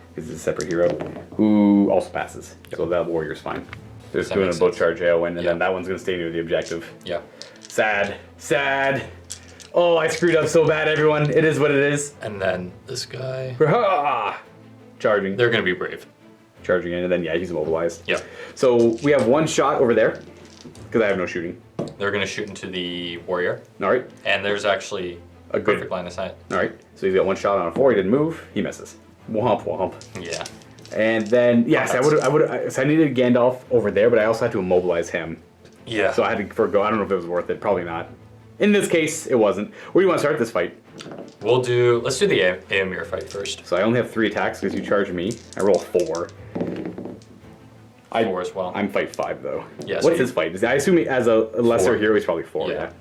Because he's a separate hero who also passes. Yep. So that warrior's fine. They're just doing a boat charge Eowyn, and then that one's going to stay near the objective. Yeah. Sad. Sad. Oh, I screwed up so bad, everyone. It is what it is. And then this guy. Charging. They're going to be brave. Charging in, and then, he's immobilized. Yep. So we have one shot over there, because I have no shooting. They're going to shoot into the warrior. All right. And there's actually a perfect line of sight. All right. So he's got one shot on a 4. He didn't move. He misses. Womp womp. Yeah. And then, yes, so I needed Gandalf over there, but I also had to immobilize him. Yeah. So I had to forego. I don't know if it was worth it. Probably not. In this case, it wasn't. Where do you want to start this fight? Let's do the Aemir fight first. So I only have 3 attacks because you charge me. I roll 4. 4 as well. I'm fight 5 though. Yeah, What's his fight? I assume as a lesser 4. hero, he's probably 4. Yeah.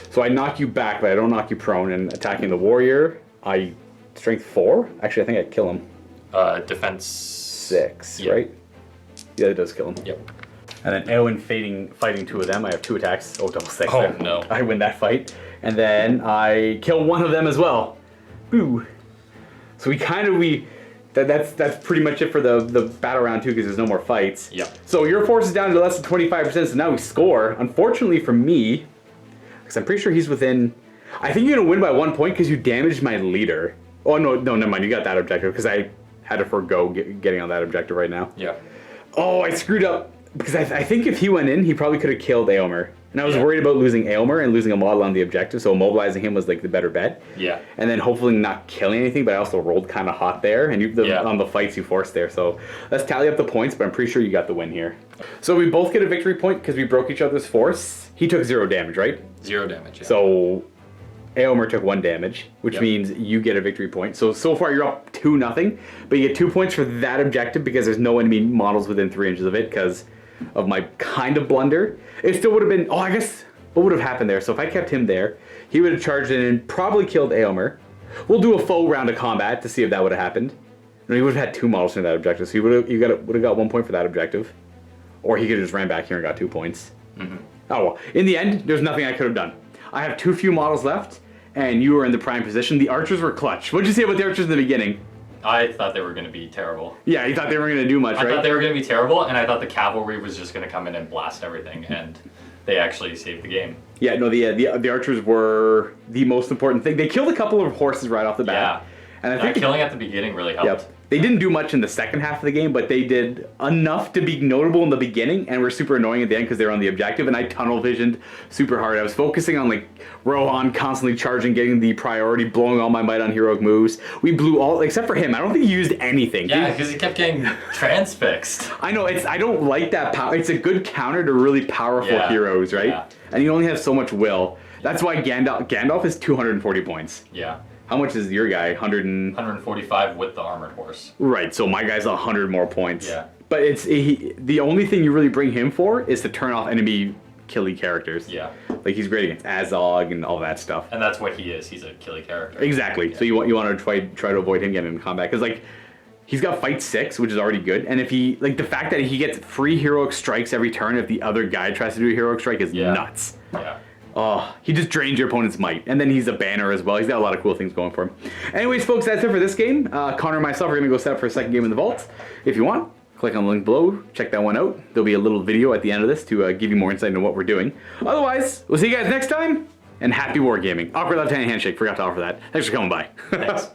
So I knock you back, but I don't knock you prone. And attacking the warrior, I strength 4. Actually, I think I kill him. Defense 6, yeah. right? Yeah, it does kill him. Yep. And then Eowyn fighting 2 of them. I have 2 attacks. Oh, double 6. Oh, no. I win that fight. And then I kill one of them as well. Boo. So that's pretty much it for the battle round 2 because there's no more fights. Yep. So your force is down to less than 25%, so now we score. Unfortunately for me, because I'm pretty sure he's within... I think you're going to win by 1 point because you damaged my leader. Oh, no, never mind. You got that objective because I had to forego getting on that objective right now. Yeah. Oh, I screwed up. Because I think if he went in, he probably could have killed Eomer. And I was worried about losing Eomer and losing a model on the objective, so immobilizing him was like the better bet. Yeah. And then hopefully not killing anything, but I also rolled kind of hot there, and on the fights you forced there. So let's tally up the points, but I'm pretty sure you got the win here. So we both get a victory point because we broke each other's force. He took 0 damage, right? 0 damage, yeah. So Eomer took 1 damage, which means you get a victory point. So far you're up 2-0, but you get 2 points for that objective because there's no enemy models within 3 inches of it because of my kind of blunder. It still would have been, I guess, what would have happened there? So if I kept him there, he would have charged in and probably killed Eomer. We'll do a full round of combat to see if that would have happened. And he would have had 2 models in that objective, so he would have got 1 point for that objective. Or he could have just ran back here and got 2 points. Mm-hmm. Oh well, in the end, there's nothing I could have done. I have too few models left, and you were in the prime position. The archers were clutch. What'd you say about the archers in the beginning? I thought they were going to be terrible. Yeah, you thought they weren't going to do much, right? I thought they were going to be terrible, and I thought the cavalry was just going to come in and blast everything, and they actually saved the game. Yeah, no, the archers were the most important thing. They killed a couple of horses right off the bat. Yeah, and I think killing at the beginning really helped. Yep. They didn't do much in the second half of the game, but they did enough to be notable in the beginning and were super annoying at the end because they were on the objective, and I tunnel visioned super hard. I was focusing on like Rohan constantly charging, getting the priority, blowing all my might on heroic moves. We blew all, except for him. I don't think he used anything. Yeah, because he kept getting transfixed. I know, I don't like that power. It's a good counter to really powerful heroes, right? Yeah. And you only have so much will. That's why Gandalf is 240 points. Yeah. How much is your guy? 145 with the armored horse. Right, so my guy's 100 more points. Yeah. But the only thing you really bring him for is to turn off enemy killy characters. Yeah. Like he's great against Azog and all that stuff. And that's what he is. He's a killy character. Exactly. Yeah. So you want to try to avoid him getting in combat because like he's got fight 6, which is already good. And if he the fact that he gets free heroic strikes every turn if the other guy tries to do a heroic strike is nuts. Yeah. Oh, he just drains your opponent's might. And then he's a banner as well. He's got a lot of cool things going for him. Anyways, folks, that's it for this game. Connor and myself are going to go set up for a second game in the vault. If you want, click on the link below. Check that one out. There'll be a little video at the end of this to give you more insight into what we're doing. Otherwise, we'll see you guys next time. And happy wargaming. Awkward left-hand handshake. Forgot to offer that. Thanks for coming by. Thanks.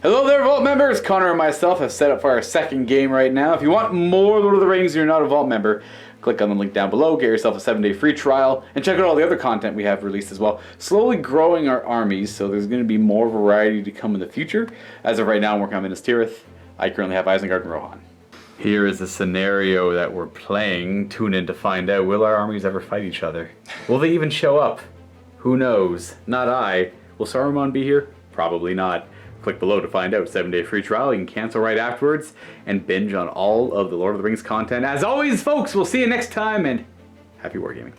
Hello there, Vault members. Connor and myself have set up for our second game right now. If you want more Lord of the Rings and you're not a Vault member, click on the link down below, get yourself a 7-day free trial, and check out all the other content we have released as well. Slowly growing our armies, so there's going to be more variety to come in the future. As of right now, I'm working on Minas Tirith. I currently have Isengard and Rohan. Here is the scenario that we're playing. Tune in to find out, will our armies ever fight each other? Will they even show up? Who knows? Not I. Will Saruman be here? Probably not. Click below to find out. 7-day free trial. You can cancel right afterwards and binge on all of the Lord of the Rings content. As always, folks, we'll see you next time, and happy wargaming.